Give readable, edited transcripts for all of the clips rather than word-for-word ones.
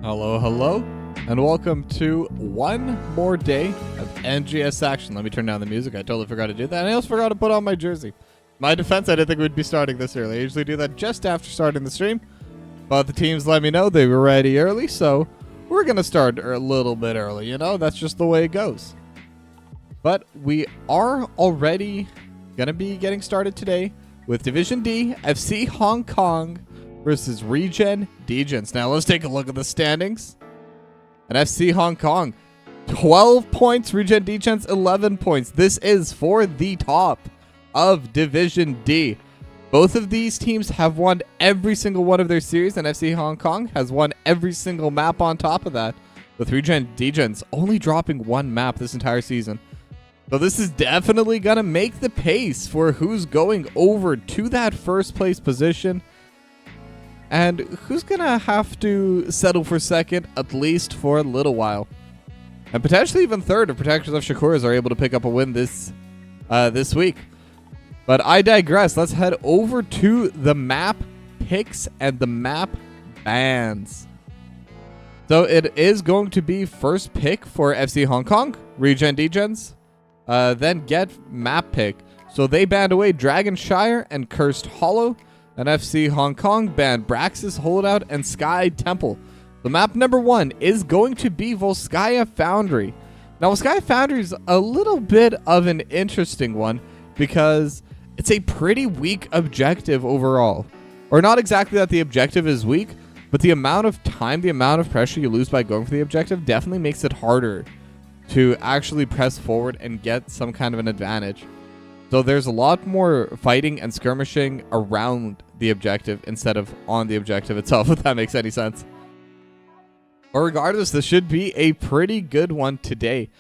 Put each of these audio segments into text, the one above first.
Hello, hello, and welcome to one more day of NGS action. Let me turn down the music. I totally forgot to do that. And I also forgot to put on my jersey. My defense, I didn't think we'd be starting this early. I usually do that just after starting the stream. But the teams let me know they were ready early, so we're going to start a little bit early. You know, that's just the way it goes. But we are already going to be getting started today with Division D, FC Hong Kong versus ReGen, DeGens. Now let's take a look at the standings. And FC Hong Kong, 12 points. ReGen, DeGens, 11 points. This is for the top of Division D. Both of these teams have won every single one of their series, and FC Hong Kong has won every single map on top of that, with ReGen, DeGens only dropping one map this entire season. So this is definitely going to make the pace for who's going over to that first place position. And who's going to have to settle for second, at least for a little while. And potentially even third if Protectors of Shakuras are able to pick up a win this week. But I digress. Let's head over to the map picks and the map bans. So it is going to be first pick for FC Hong Kong, ReGen, DeGens. Then get map pick. So they banned away Dragonshire and Cursed Hollow. And FC Hong Kong banned Braxis Holdout and Sky Temple. The map number 1 is going to be Volskaya Foundry. Now, Volskaya Foundry is a little bit of an interesting one because it's a pretty weak objective overall. Or not exactly that the objective is weak, but the amount of time, the amount of pressure you lose by going for the objective definitely makes it harder to actually press forward and get some kind of an advantage. So there's a lot more fighting and skirmishing around the objective instead of on the objective itself, if that makes any sense. But regardless, this should be a pretty good one today.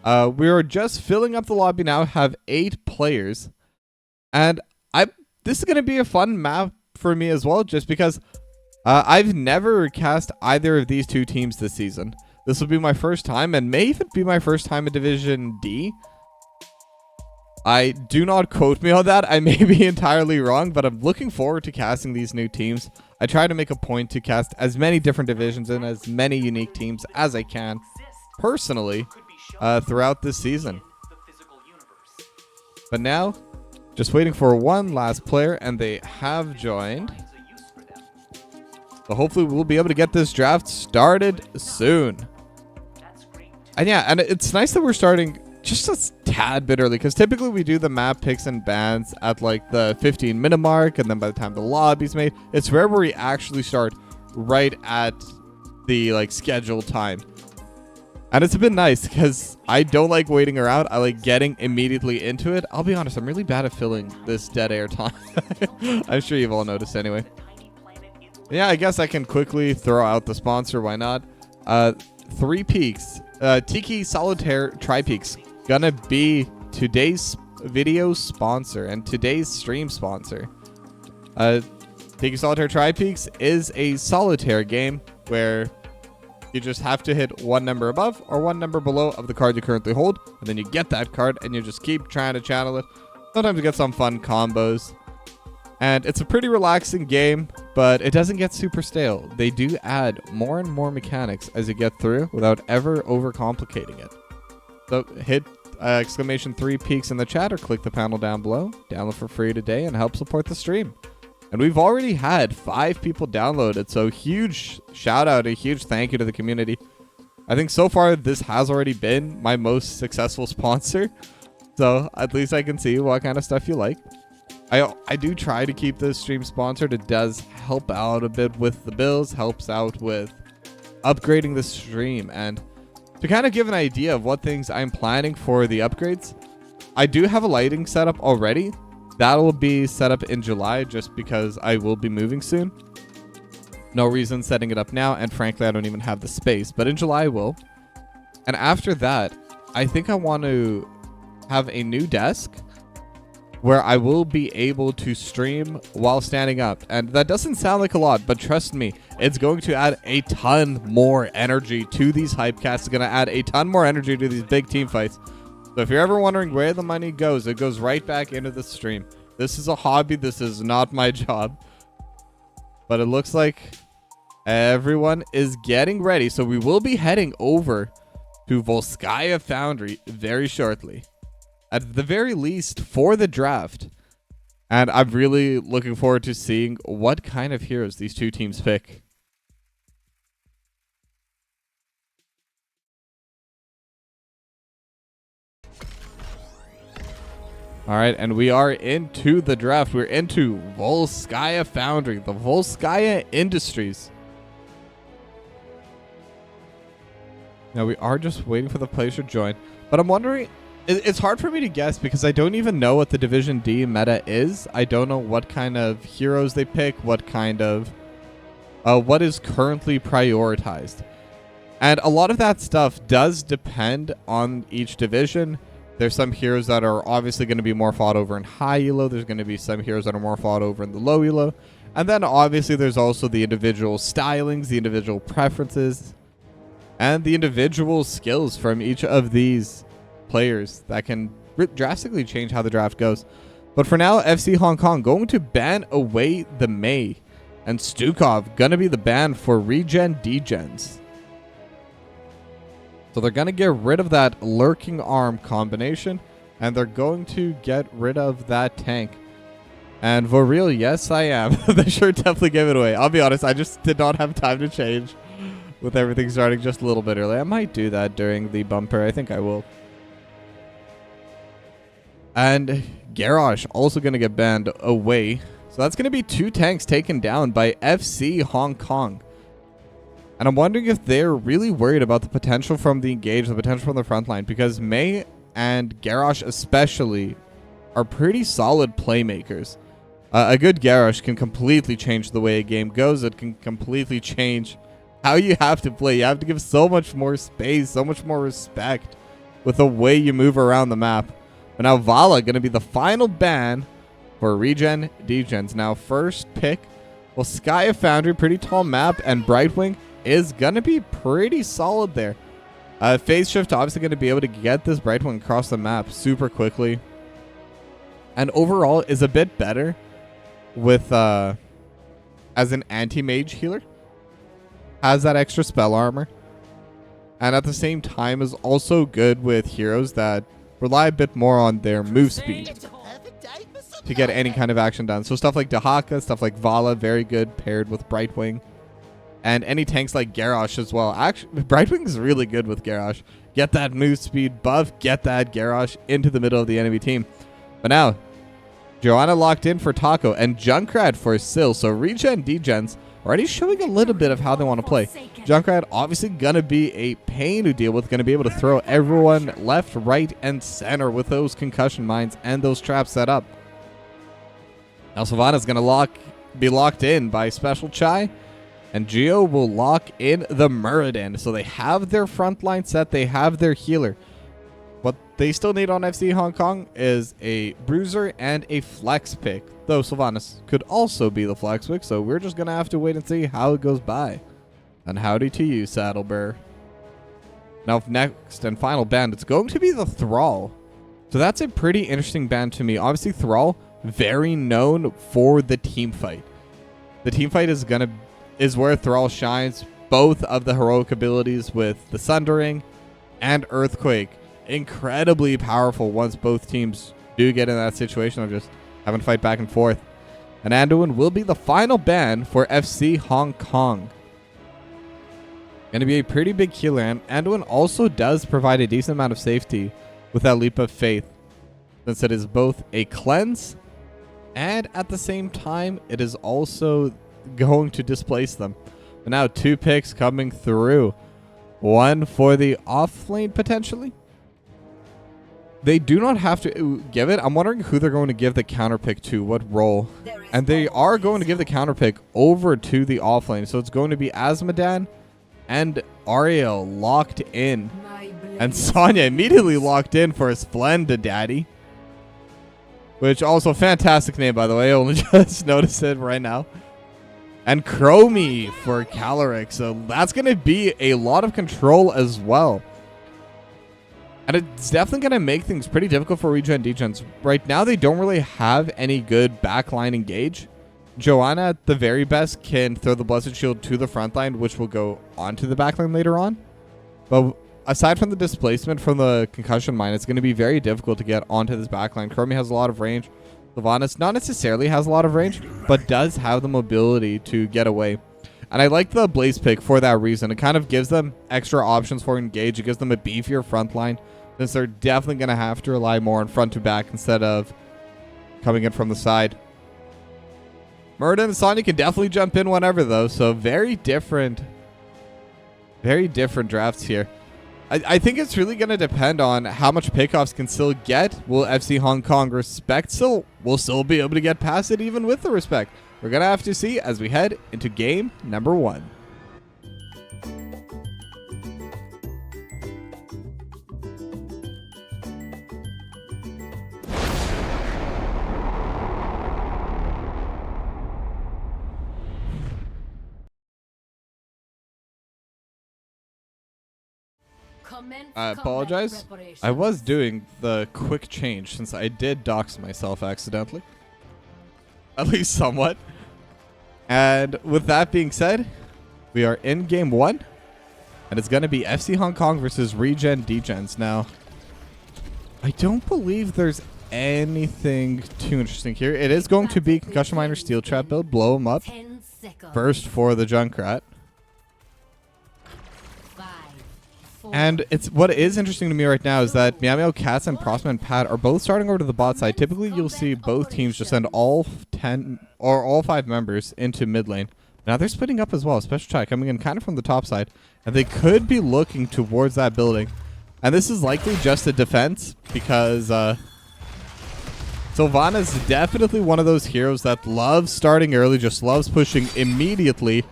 We are just filling up the lobby now, have 8 players. And this is going to be a fun map for me as well, just because I've never cast either of these two teams this season. This will be my first time, and may even be my first time in Division D. I do not quote me on that. I may be entirely wrong, but I'm looking forward to casting these new teams. I try to make a point to cast as many different divisions and as many unique teams as I can, personally, throughout this season. But now, just waiting for one last player, and they have joined. So hopefully we'll be able to get this draft started soon. And yeah, and it's nice that we're starting just a tad bit early, because typically we do the map picks and bans at like the 15-minute mark, and then by the time the lobby's made, it's rare where we actually start right at the like scheduled time. And it's been nice because I don't like waiting around. I like getting immediately into it. I'll be honest, I'm really bad at filling this dead air time. I'm sure you've all noticed anyway. Yeah, I guess I can quickly throw out the sponsor. Why not? 3peaks. Tiki Solitaire 3peaks. Gonna be today's video sponsor and today's stream sponsor. Tiki Solitaire 3peaks is a solitaire game where you just have to hit one number above or one number below of the card you currently hold, and then you get that card and you just keep trying to channel it. Sometimes you get some fun combos. And it's a pretty relaxing game, but it doesn't get super stale. They do add more and more mechanics as you get through without ever overcomplicating it. So hit exclamation 3peaks in the chat or click the panel down below. Download for free today and help support the stream. And we've already had 5 people download it, so huge shout out, a huge thank you to the community. I think so far this has already been my most successful sponsor. So at least I can see what kind of stuff you like. I do try to keep this stream sponsored. It does help out a bit with the bills, helps out with upgrading the stream. And to kind of give an idea of what things I'm planning for the upgrades, I do have a lighting setup already. That will be set up in July just because I will be moving soon. No reason setting it up now, and frankly, I don't even have the space. But in July I will. And after that, I think I want to have a new desk where I will be able to stream while standing up. And that doesn't sound like a lot, but trust me, it's going to add a ton more energy to these hypecasts. It's going to add a ton more energy to these big team fights. So if you're ever wondering where the money goes, it goes right back into the stream. This is a hobby. This is not my job. But it looks like Everyone is getting ready. So we will be heading over to Volskaya Foundry very shortly. At the very least for the draft. And I'm really looking forward to seeing what kind of heroes these two teams pick. All right, and we are into the draft. We're into Volskaya Foundry, the Volskaya Industries. Now, we are just waiting for the players to join. But I'm wondering, it's hard for me to guess because I don't even know what the Division D meta is. I don't know what kind of heroes they pick, what kind of, what is currently prioritized. And a lot of that stuff does depend on each division. There's some heroes that are obviously going to be more fought over in high elo. There's going to be some heroes that are more fought over in the low elo. And then obviously there's also the individual stylings, the individual preferences, and the individual skills from each of these players that can drastically change how the draft goes. But for now, FC Hong Kong going to ban away the Mei. And Stukov going to be the ban for ReGen DeGens. So they're going to get rid of that lurking arm combination, and they're going to get rid of that tank. And for real, yes, I am. They sure definitely gave it away. I'll be honest, I just did not have time to change with everything starting just a little bit early. I might do that during the bumper. I think I will. And Garrosh also going to get banned away. So that's going to be 2 tanks taken down by FC Hong Kong. And I'm wondering if they're really worried about the potential from the engage, the potential from the front line, because Mei and Garrosh especially are pretty solid playmakers. A good Garrosh can completely change the way a game goes. It can completely change how you have to play. You have to give so much more space, so much more respect with the way you move around the map. But now Vala going to be the final ban for ReGen DeGens. Now first pick, well, Sky Foundry, pretty tall map, and Brightwing is going to be pretty solid there. Phase Shift obviously going to be able to get this Brightwing across the map super quickly. And overall is a bit better with as an anti-mage healer. Has that extra spell armor. And at the same time is also good with heroes that rely a bit more on their move speed to get any kind of action done. So stuff like Dahaka, stuff like Vala, very good paired with Brightwing. And any tanks like Garrosh as well. Actually, Brightwing is really good with Garrosh. Get that move speed buff, get that Garrosh into the middle of the enemy team. But now, Joanna locked in for Taco and Junkrat for Syl. So ReGen DeGens already showing a little bit of how they want to play. Junkrat obviously going to be a pain to deal with. Going to be able to throw everyone left, right, and center with those concussion mines and those traps set up. Now Sylvana's going to be locked in by Special Chai. And Geo will lock in the Muradin. So they have their front line set. They have their healer. What they still need on FC Hong Kong is a bruiser and a flex pick. Though Sylvanas could also be the flex pick. So we're just going to have to wait and see how it goes by. And howdy to you, Saddlebear. Now next and final band, it's going to be the Thrall. So that's a pretty interesting band to me. Obviously Thrall, very known for the team fight. The team fight is where Thrall shines. Both of the heroic abilities with the Sundering and Earthquake. Incredibly powerful once both teams do get in that situation of just having to fight back and forth. And Anduin will be the final ban for FC Hong Kong. Going to be a pretty big healer. And Anduin also does provide a decent amount of safety with that Leap of Faith, since it is both a cleanse and at the same time it is also going to displace them. But now 2 picks coming through. One for the off lane potentially. They do not have to give it. I'm wondering who they're going to give the counter pick to, what role. And they are going to give the counter pick over to the off lane. So it's going to be Azmodan and Ariel locked in. And Sonya immediately locked in for a Splendid Daddy. Which also fantastic name, by the way. I only just noticed it right now. And Chromie for Caloric. So that's going to be a lot of control as well. And it's definitely going to make things pretty difficult for ReGen DeGens. Right now, they don't really have any good backline engage. Joanna, at the very best, can throw the Blessed Shield to the front line, which will go onto the back line later on. But aside from the displacement from the concussion mine, it's going to be very difficult to get onto this back line. Chromie has a lot of range. Sylvanas not necessarily has a lot of range, but does have the mobility to get away. And I like the Blaze pick for that reason. It kind of gives them extra options for engage. It gives them a beefier front line, since they're definitely going to have to rely more on front to back instead of coming in from the side. Murda and Sonya can definitely jump in whenever, though. So very different drafts here. I think it's really going to depend on how much pickoffs can still get. Will FC Hong Kong respect still? Will still be able to get past it even with the respect? We're going to have to see as we head into game number 1. I apologize. I was doing the quick change since I did dox myself accidentally. At least somewhat. And with that being said, we are in game 1. And it's going to be FC Hong Kong versus ReGen DeGens. Now, I don't believe there's anything too interesting here. It is going to be Concussion Miner Steel Trap build. Blow him up. First for the Junkrat. And it's what is interesting to me right now is that Meow Meow Cats and Prosman Pat are both starting over to the bot side. Typically, you'll see both teams just send all 10 or all 5 members into mid lane. Now they're splitting up as well. Special Chai coming in kind of from the top side, and they could be looking towards that building. And this is likely just a defense because Sylvana's definitely one of those heroes that loves starting early, just loves pushing immediately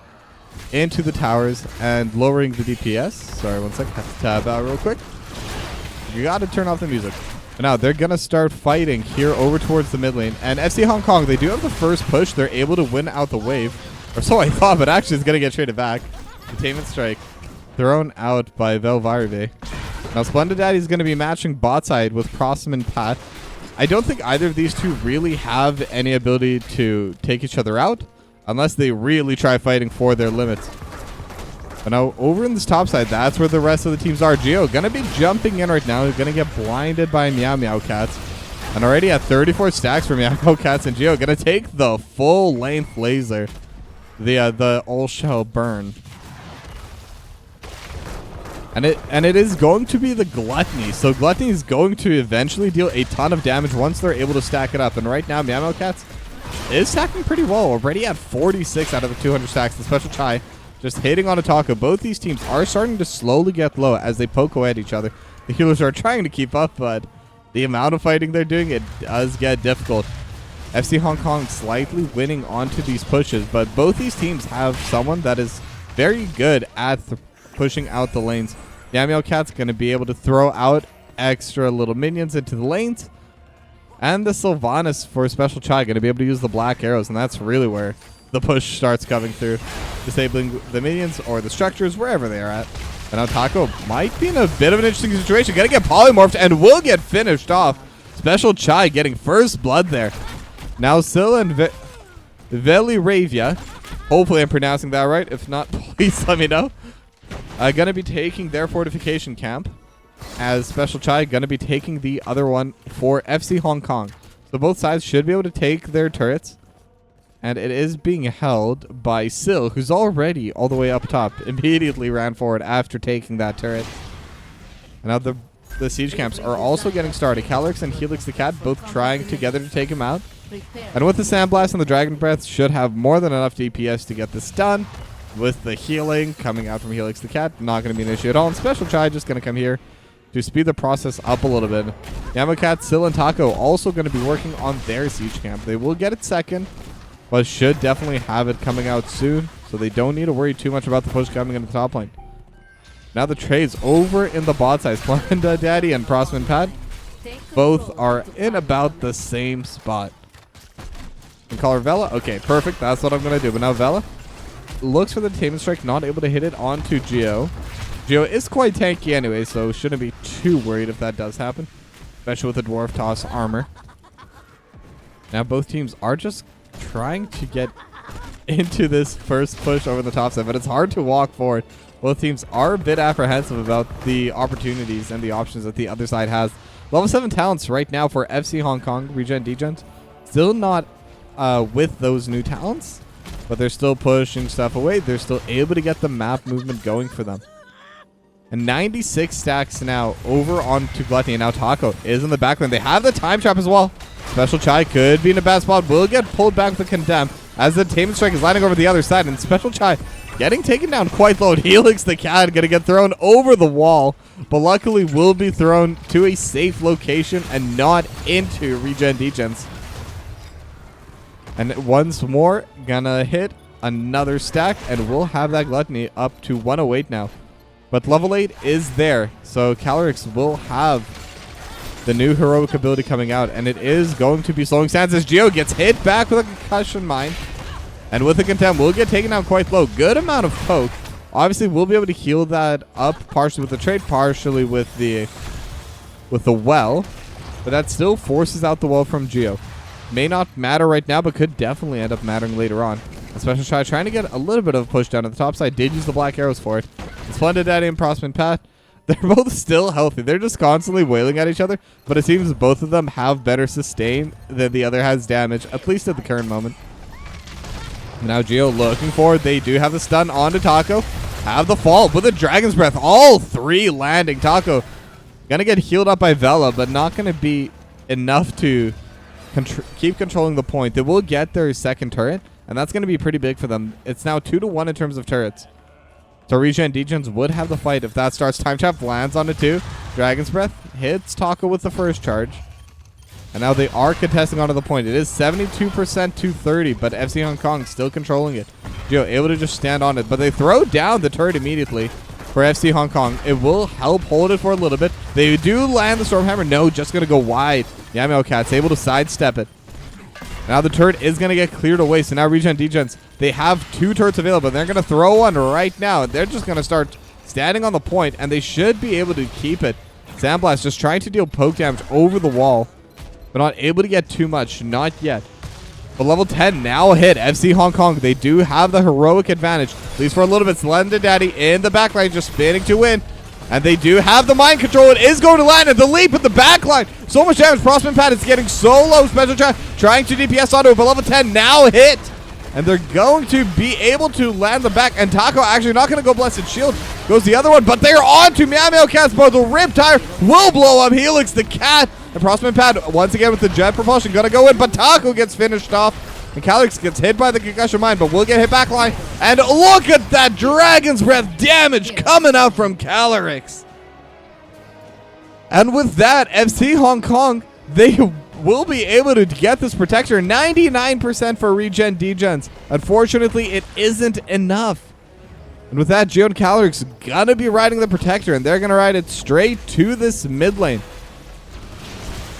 into the towers and lowering the DPS. Sorry, one sec. Have to tab out real quick. You got to turn off the music. But now they're going to start fighting here over towards the mid lane. And FC Hong Kong, they do have the first push. They're able to win out the wave. Or so I thought, but actually it's going to get traded back. Containment Strike thrown out by Velvarive. Now Splendid Daddy is going to be matching bot side with Prosum and Pat. I don't think either of these two really have any ability to take each other out, unless they really try fighting for their limits. But now, over in this top side, that's where the rest of the teams are. Geo going to be jumping in right now. He's going to get blinded by Meow Meow Cats. And already at 34 stacks for Meow Meow Cats, and Geo going to take the full length laser. The all shell burn. And it is going to be the Gluttony. So Gluttony is going to eventually deal a ton of damage once they're able to stack it up. And right now, Meow Meow Cats is stacking pretty well. Already at 46 out of the 200 stacks. The Special Chai just hitting on a taco. Both these teams are starting to slowly get low as they poke away at each other. The healers are trying to keep up, but the amount of fighting they're doing, it does get difficult. FC Hong Kong slightly winning onto these pushes, but both these teams have someone that is very good at pushing out the lanes. Meow Meow Cat's going to be able to throw out extra little minions into the lanes. And the Sylvanas for Special Chai going to be able to use the black arrows, and that's really where the push starts coming through. Disabling the minions or the structures, wherever they are at. And now Taco might be in a bit of an interesting situation. Going to get polymorphed and will get finished off. Special Chai getting first blood there. Now Sil and Veliravia, hopefully I'm pronouncing that right. If not, please let me know. Going to be taking their fortification camp, as Special Chai going to be taking the other one for FC Hong Kong. So both sides should be able to take their turrets. And it is being held by Sil, who's already all the way up top. Immediately ran forward after taking that turret. And now the siege camps are also getting started. Calyx and Helix the Cat both trying together to take him out. And with the Sandblast and the Dragon Breath, should have more than enough DPS to get this done. With the healing coming out from Helix the Cat, not going to be an issue at all. And Special Chai just going to come here to speed the process up a little bit. Yamacat, Sil, and Taco also going to be working on their siege camp. They will get it second, but should definitely have it coming out soon. So they don't need to worry too much about the push coming into the top lane. Now the trades over in the bot side. Splenda Daddy and Prosman Pad both are in about the same spot. And call her Vela. Okay, perfect. That's what I'm going to do. But now Vela looks for the Containment Strike, not able to hit it onto Geo. Geo is quite tanky anyway, so shouldn't be too worried if that does happen. Especially with the Dwarf Toss armor. Now both teams are just trying to get into this first push over the top side, but it's hard to walk forward. Both teams are a bit apprehensive about the opportunities and the options that the other side has. Level 7 talents right now for FC Hong Kong, ReGen, DeGens. Still not with those new talents, but they're still pushing stuff away. They're still able to get the map movement going for them. And 96 stacks now over onto Gluttony. And now Taco is in the backline. They have the time trap as well. Special Chai could be in a bad spot. Will get pulled back with the Condemn as the Tamed Strike is landing over the other side. And Special Chai getting taken down quite low. Helix the Cat going to get thrown over the wall. But luckily will be thrown to a safe location and not into ReGen DeGens. And once more, gonna hit another stack. And we'll have that Gluttony up to 108 now. But level 8 is there, so Calyrex will have the new heroic ability coming out, and it is going to be slowing Sands as Geo gets hit back with a concussion mine. And with the Contempt, will get taken down quite low. Good amount of poke. Obviously, we'll be able to heal that up partially with the trade, partially with the well. But that still forces out the well from Geo. May not matter right now, but could definitely end up mattering later on. A Special Try trying to get a little bit of a push down at the top side. Did use the black arrows for it. Splendid Daddy and Prosman Pat. They're both still healthy. They're just constantly wailing at each other. But it seems both of them have better sustain than the other has damage, at least at the current moment. Now Geo looking forward. They do have the stun onto Taco. Have the fall with a Dragon's Breath. All three landing. Taco gonna get healed up by Vela, but not gonna be enough to keep controlling the point. They will get their second turret, and that's gonna be pretty big for them. It's now 2-1 in terms of turrets. So ReGen DeGens would have the fight if that starts. Time Trap lands on it too. Dragon's Breath hits Taco with the first charge. And now they are contesting onto the point. It is 72% to 30, but FC Hong Kong still controlling it. Geo able to just stand on it, but they throw down the turret immediately for FC Hong Kong. It will help hold it for a little bit. They do land the Stormhammer. No, just going to go wide. Yamio Cat's able to sidestep it. Now the turret is going to get cleared away. So now ReGen DeGens, they have two turrets available. They're going to throw one right now. They're just going to start standing on the point, and they should be able to keep it. Sandblast just trying to deal poke damage over the wall, but not able to get too much. Not yet. But level 10 now hit. FC Hong Kong, they do have the heroic advantage. At least for a little bit. Splendid Daddy in the backline just spinning to win. And they do have the mind control. It is going to land at the leap at the backline. So much damage. Prosman Pad is getting so low. Special Trap trying to DPS onto it, but level 10 now hit. And they're going to be able to land the back. And Taco actually not going to go Blessed Shield. Goes the other one, but they're on to Meow Meow Cat's bow. The Riptire will blow up Helix the Cat. And Prosman Pad once again with the jet propulsion. Going to go in, but Taco gets finished off. And Calyrex gets hit by the concussion mine, but will get hit back line. And look at that Dragon's Breath damage coming out from Calyrex. And with that, FC Hong Kong, they will be able to get this protector. 99% for ReGen DeGens. Unfortunately, it isn't enough. And with that, Geo and Calyrex gonna be riding the protector, and they're gonna ride it straight to this mid lane.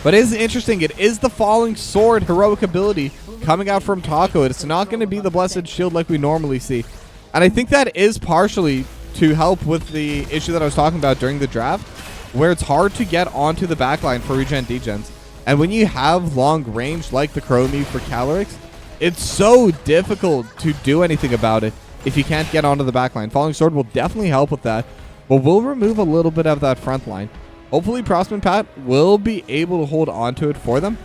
But it is interesting. It is the Falling Sword heroic ability coming out from Taco. It's not going to be the Blessed Shield like we normally see. And I think that is partially to help with the issue that I was talking about during the draft, where it's hard to get onto the backline for ReGen DeGens. And when you have long range like the Chromie for Calyrex, it's so difficult to do anything about it if you can't get onto the backline. Falling Sword will definitely help with that, but will remove a little bit of that front line. Hopefully Prosman Pat will be able to hold on to it for them.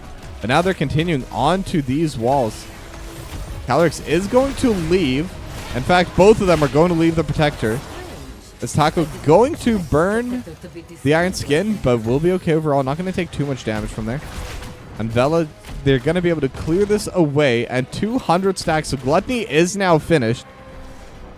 But now they're continuing on to these walls. Calyrex is going to leave. In fact, both of them are going to leave the protector. Is Taco going to burn the Iron Skin, but will be okay overall. Not going to take too much damage from there. And Vela, they're going to be able to clear this away. And 200 stacks. So Gluttony is now finished.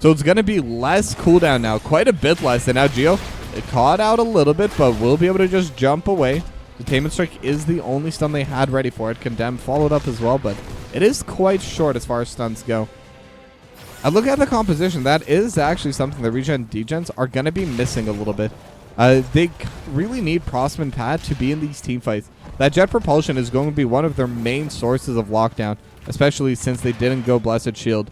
So it's going to be less cooldown now. Quite a bit less. And now Geo, it caught out a little bit, but will be able to just jump away. The Tainment Strike is the only stun they had ready for it. Condemn followed up as well, but it is quite short as far as stuns go. I look at the composition. That is actually something that ReGen DeGens are going to be missing a little bit. They really need Prosman Pad to be in these team fights. That jet propulsion is going to be one of their main sources of lockdown, especially since they didn't go Blessed Shield.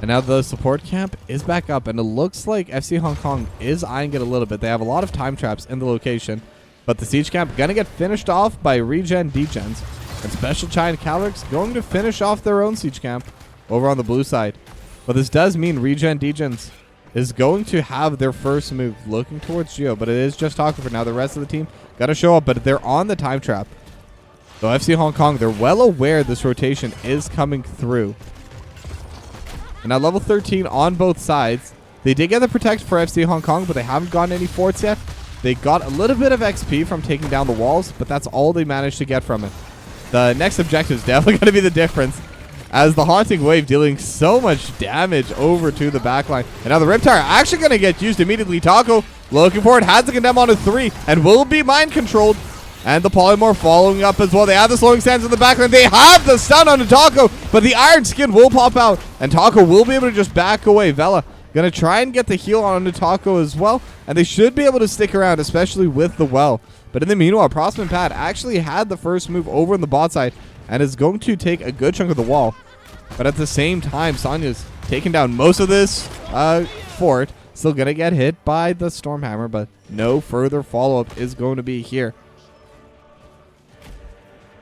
And now the support camp is back up, and it looks like FC Hong Kong is eyeing it a little bit. They have a lot of time traps in the location, but the siege camp gonna get finished off by ReGen DeGens. And Special Chai and Calyrex going to finish off their own siege camp over on the blue side. But this does mean ReGen DeGens is going to have their first move looking towards Geo, but it is just Taco for now. The rest of the team got to show up, but they're on the time trap. So FC Hong Kong, they're well aware this rotation is coming through. And now level 13 on both sides. They did get the protect for FC Hong Kong, but they haven't gotten any forts yet. They got a little bit of XP from taking down the walls, but that's all they managed to get from it. The next objective is definitely going to be the difference, as the Haunting Wave dealing so much damage over to the backline. And now the Riptire actually going to get used immediately. Taco looking for it, has the condemn on a 3, and will be mind controlled. And the Polymorph following up as well. They have the slowing stance in the backline. They have the stun on the Taco, but the Iron Skin will pop out, and Taco will be able to just back away. Vela going to try and get the heal on the Taco as well, and they should be able to stick around, especially with the well. But in the meanwhile, Prosman Pad actually had the first move over on the bot side and is going to take a good chunk of the wall. But at the same time, Sonya's taking down most of this fort. Still going to get hit by the Stormhammer, but no further follow-up is going to be here.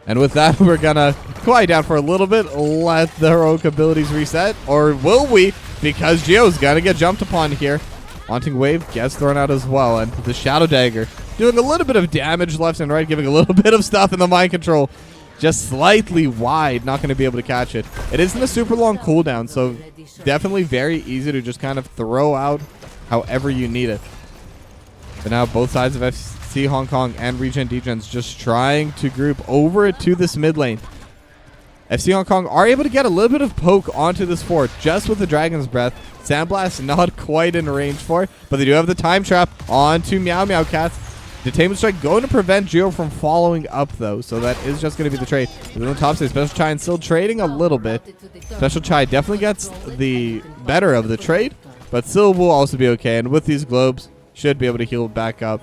And with that, we're going to quiet down for a little bit, let the heroic abilities reset. Or will we? Because Geo's going to get jumped upon here. Haunting Wave gets thrown out as well. And the Shadow Dagger doing a little bit of damage left and right, giving a little bit of stuff in the mind control. Just slightly wide, not going to be able to catch it. It isn't a super long cooldown, so definitely very easy to just kind of throw out however you need it. But now both sides of FC Hong Kong and ReGen DeGens just trying to group over it to this mid lane. FC Hong Kong are able to get a little bit of poke onto this fort just with the Dragon's Breath. Sandblast not quite in range for it, but they do have the time trap onto Meow Meow Cats. Detainment Strike going to prevent Geo from following up, though, so that is just going to be the trade. But on the top side, Special Chai still trading a little bit. Special Chai definitely gets the better of the trade, but still will also be okay. And with these globes, should be able to heal back up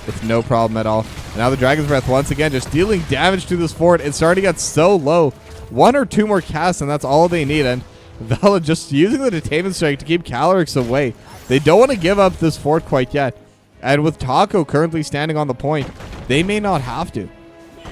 with no problem at all. And now the Dragon's Breath once again just dealing damage to this fort. It's starting to get so low. 1 or 2 more casts, and that's all they need. And Vela just using the Detainment Strike to keep Calyrex away. They don't want to give up this fort quite yet. And with Taco currently standing on the point, they may not have to.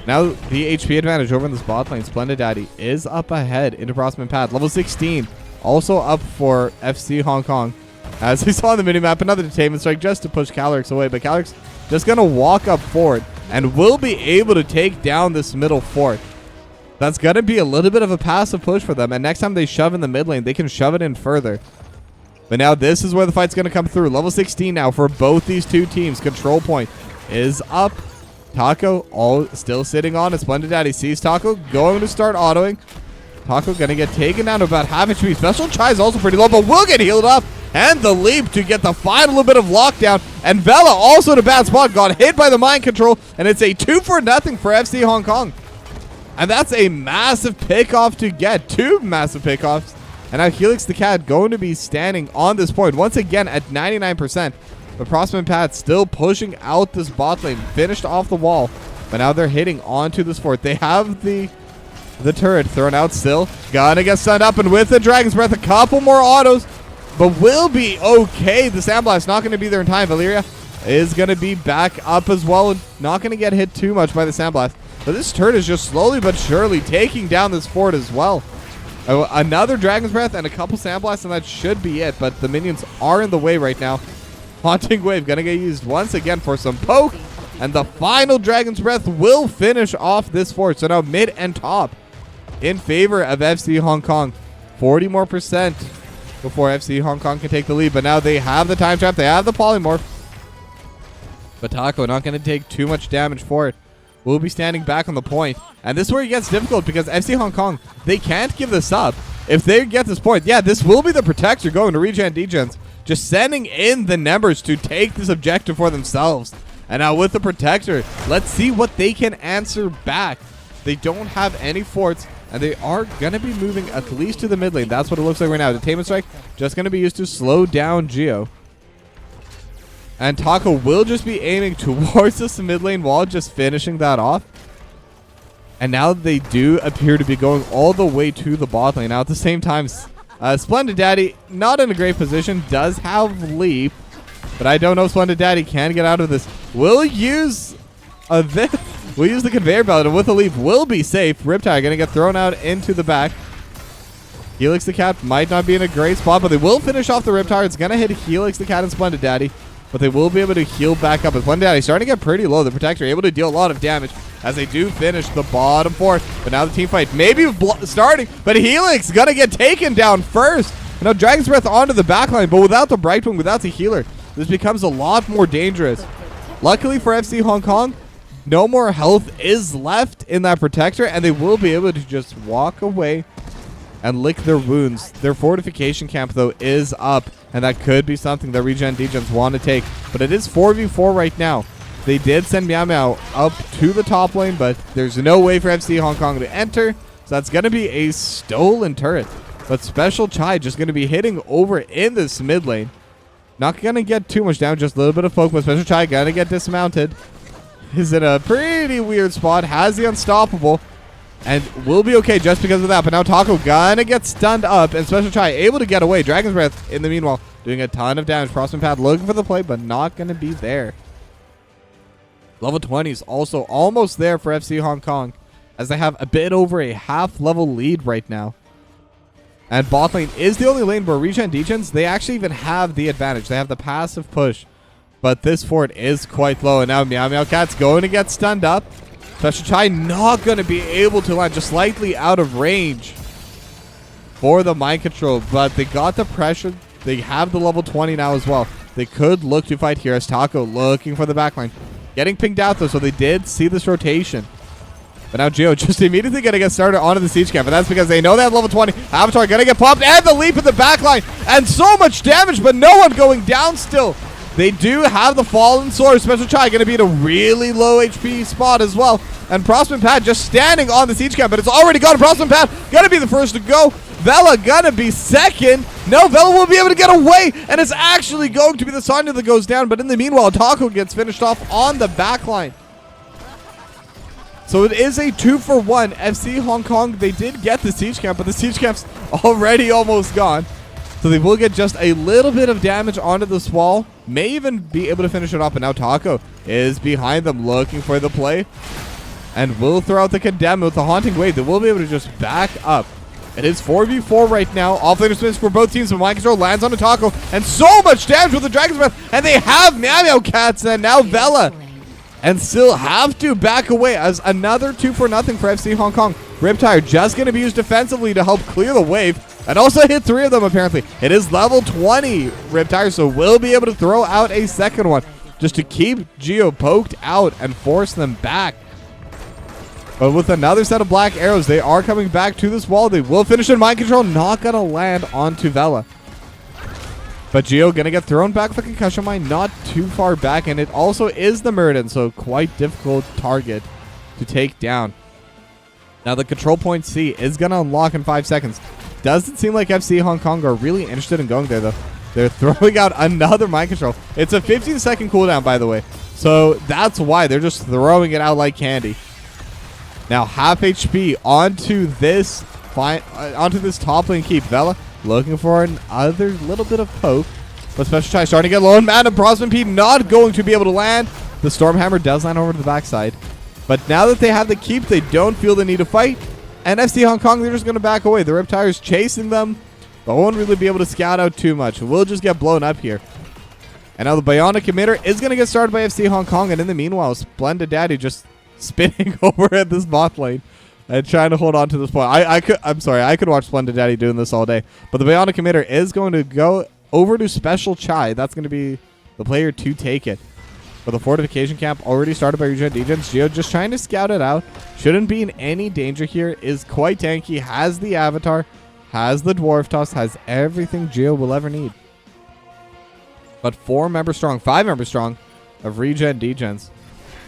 Now the HP advantage over in this bot lane. Splendid Daddy is up ahead into Prosman Pad. Level 16. Also up for FC Hong Kong. As we saw on the minimap, another Detainment Strike just to push Calyrex away. But Calyrex just going to walk up forward and will be able to take down this middle fort. That's going to be a little bit of a passive push for them. And next time they shove in the mid lane, they can shove it in further. But now this is where the fight's going to come through. Level 16 now for both these two teams. Control point is up. Taco all still sitting on it. Splendid Daddy sees Taco going to start autoing. Taco going to get taken down to about half HP. Special Chai is also pretty low, but will get healed up. And the leap to get the final bit of lockdown. And Vela also in a bad spot. Got hit by the mind control. And it's a 2-0 for FC Hong Kong. And that's a massive pickoff to get. 2 massive pickoffs. And now Helix the Cat going to be standing on this point once again at 99%. But Prosman Pad still pushing out this bot lane. Finished off the wall. But now they're hitting onto this fort. They have the turret thrown out still. Gonna get stunned up. And with the Dragon's Breath, a couple more autos. But will be okay. The Sandblast not going to be there in time. Valeria is going to be back up as well. And not going to get hit too much by the Sandblast. But this turret is just slowly but surely taking down this fort as well. Another Dragon's Breath and a couple Sandblasts, and that should be it. But the minions are in the way right now. Haunting Wave going to get used once again for some poke. And the final Dragon's Breath will finish off this fort. So now mid and top in favor of FC Hong Kong. 40% more before FC Hong Kong can take the lead. But now they have the time trap. They have the polymorph. But Taco not going to take too much damage for it. Will be standing back on the point. And this is where it gets difficult because FC Hong Kong, they can't give this up. If they get this point, yeah, this will be the protector going to ReGen DeGens. Just sending in the numbers to take this objective for themselves. And now with the protector, let's see what they can answer back. They don't have any forts, and they are going to be moving at least to the mid lane. That's what it looks like right now. Detainment Strike just going to be used to slow down Geo. And Taco will just be aiming towards this mid lane wall, just finishing that off. And now they do appear to be going all the way to the bot lane. Now at the same time, Splendid Daddy, not in a great position, does have leap. But I don't know if Splendid Daddy can get out of this. Will use We'll use the conveyor belt, and with a leap, we'll be safe. Riptide going to get thrown out into the back. Helix the Cat might not be in a great spot, but they will finish off the Riptide. It's going to hit Helix the Cat and Splendid Daddy, but they will be able to heal back up. And Splendid Daddy starting to get pretty low. The Protector able to deal a lot of damage as they do finish the bottom 4. But now the team fight maybe starting, but Helix going to get taken down first. And now Dragon's Breath onto the backline, but without the Brightwing, without the healer, this becomes a lot more dangerous. Luckily for FC Hong Kong, no more health is left in that Protector, and they will be able to just walk away and lick their wounds. Their fortification camp, though, is up, and that could be something that ReGen DeGens want to take. But it is 4v4 right now. They did send Meow Meow up to the top lane, but there's no way for FC Hong Kong to enter, so that's going to be a stolen turret. But Special Chai just going to be hitting over in this mid lane. Not going to get too much down, just a little bit of poke, but Special Chai going to get dismounted. Is in a pretty weird spot, has the Unstoppable, and will be okay just because of that. But now Taco gonna get stunned up, and Special Chai able to get away. Dragon's Breath in the meanwhile doing a ton of damage. Frostman Pad looking for the play, but not gonna be there. Level 20 is also almost there for FC Hong Kong, as they have a bit over a half level lead right now. And bot lane is the only lane where ReGen DeGens, they actually even have the advantage. They have the passive push. But this fort is quite low, and now Meow Meow Cat's going to get stunned up. Special Chai not going to be able to land, just slightly out of range for the mind control. But they got the pressure. They have the level 20 now as well. They could look to fight here as Taco looking for the backline. Getting pinged out, though, so they did see this rotation. But now Geo just immediately going to get started onto the siege camp, and that's because they know they have level 20. Avatar going to get popped, and the leap in the backline, and so much damage, but no one going down still. They do have the Fallen Sword. Special Chai going to be in a really low HP spot as well. And Frostman Pad just standing on the siege camp, but it's already gone. Frostman Pad going to be the first to go. Vela going to be second. No, Vela will be able to get away, and it's actually going to be the Sonya that goes down. But in the meanwhile, Taco gets finished off on the backline. So it is a 2-for-1. FC Hong Kong, they did get the siege camp, but the siege camp's already almost gone. So they will get just a little bit of damage onto this wall. May even be able to finish it off. And now Taco is behind them looking for the play. And will throw out the Condemn with the Haunting Wave. They will be able to just back up. It is 4v4 right now. Offlaner spins for both teams. But Mind Control lands on a Taco. And so much damage with the Dragon's Breath. And they have Meow Meow Cats and now Vela. And still have to back away as another 2-for-0 for FC Hong Kong. Riptide just going to be used defensively to help clear the wave. And also hit 3 of them, apparently. It is level 20 Riptide, so we'll be able to throw out a second one just to keep Geo poked out and force them back. But with another set of black arrows, they are coming back to this wall. They will finish in Mind Control. Not going to land onto Vela. But Geo going to get thrown back with the Concussion Mine. Not too far back. And it also is the Muradin, so quite difficult target to take down. Now the control point C is going to unlock in 5 seconds. Doesn't seem like FC Hong Kong are really interested in going there, though. They're throwing out another Mind Control. It's a 15-second cooldown, by the way. So that's why they're just throwing it out like candy. Now half HP onto this top lane keep. Vela looking for another little bit of poke. But Special Chai starting to get low on mana. Brosman P not going to be able to land. The Stormhammer does land over to the backside. But now that they have the keep, they don't feel the need to fight. And FC Hong Kong, they're just going to back away. The Riptire's chasing them, but won't really be able to scout out too much. We'll just get blown up here. And now the Bionic Emitter is going to get started by FC Hong Kong. And in the meanwhile, Splendid Daddy just spinning over at this bot lane and trying to hold on to this point. I could watch Splendid Daddy doing this all day. But the Bionic Emitter is going to go over to Special Chai. That's going to be the player to take it. But the fortification camp already started by ReGen DeGens. Geo just trying to scout it out. Shouldn't be in any danger here. Is quite tanky. Has the Avatar. Has the Dwarf Toss. Has everything Geo will ever need. But 5 members strong of ReGen DeGens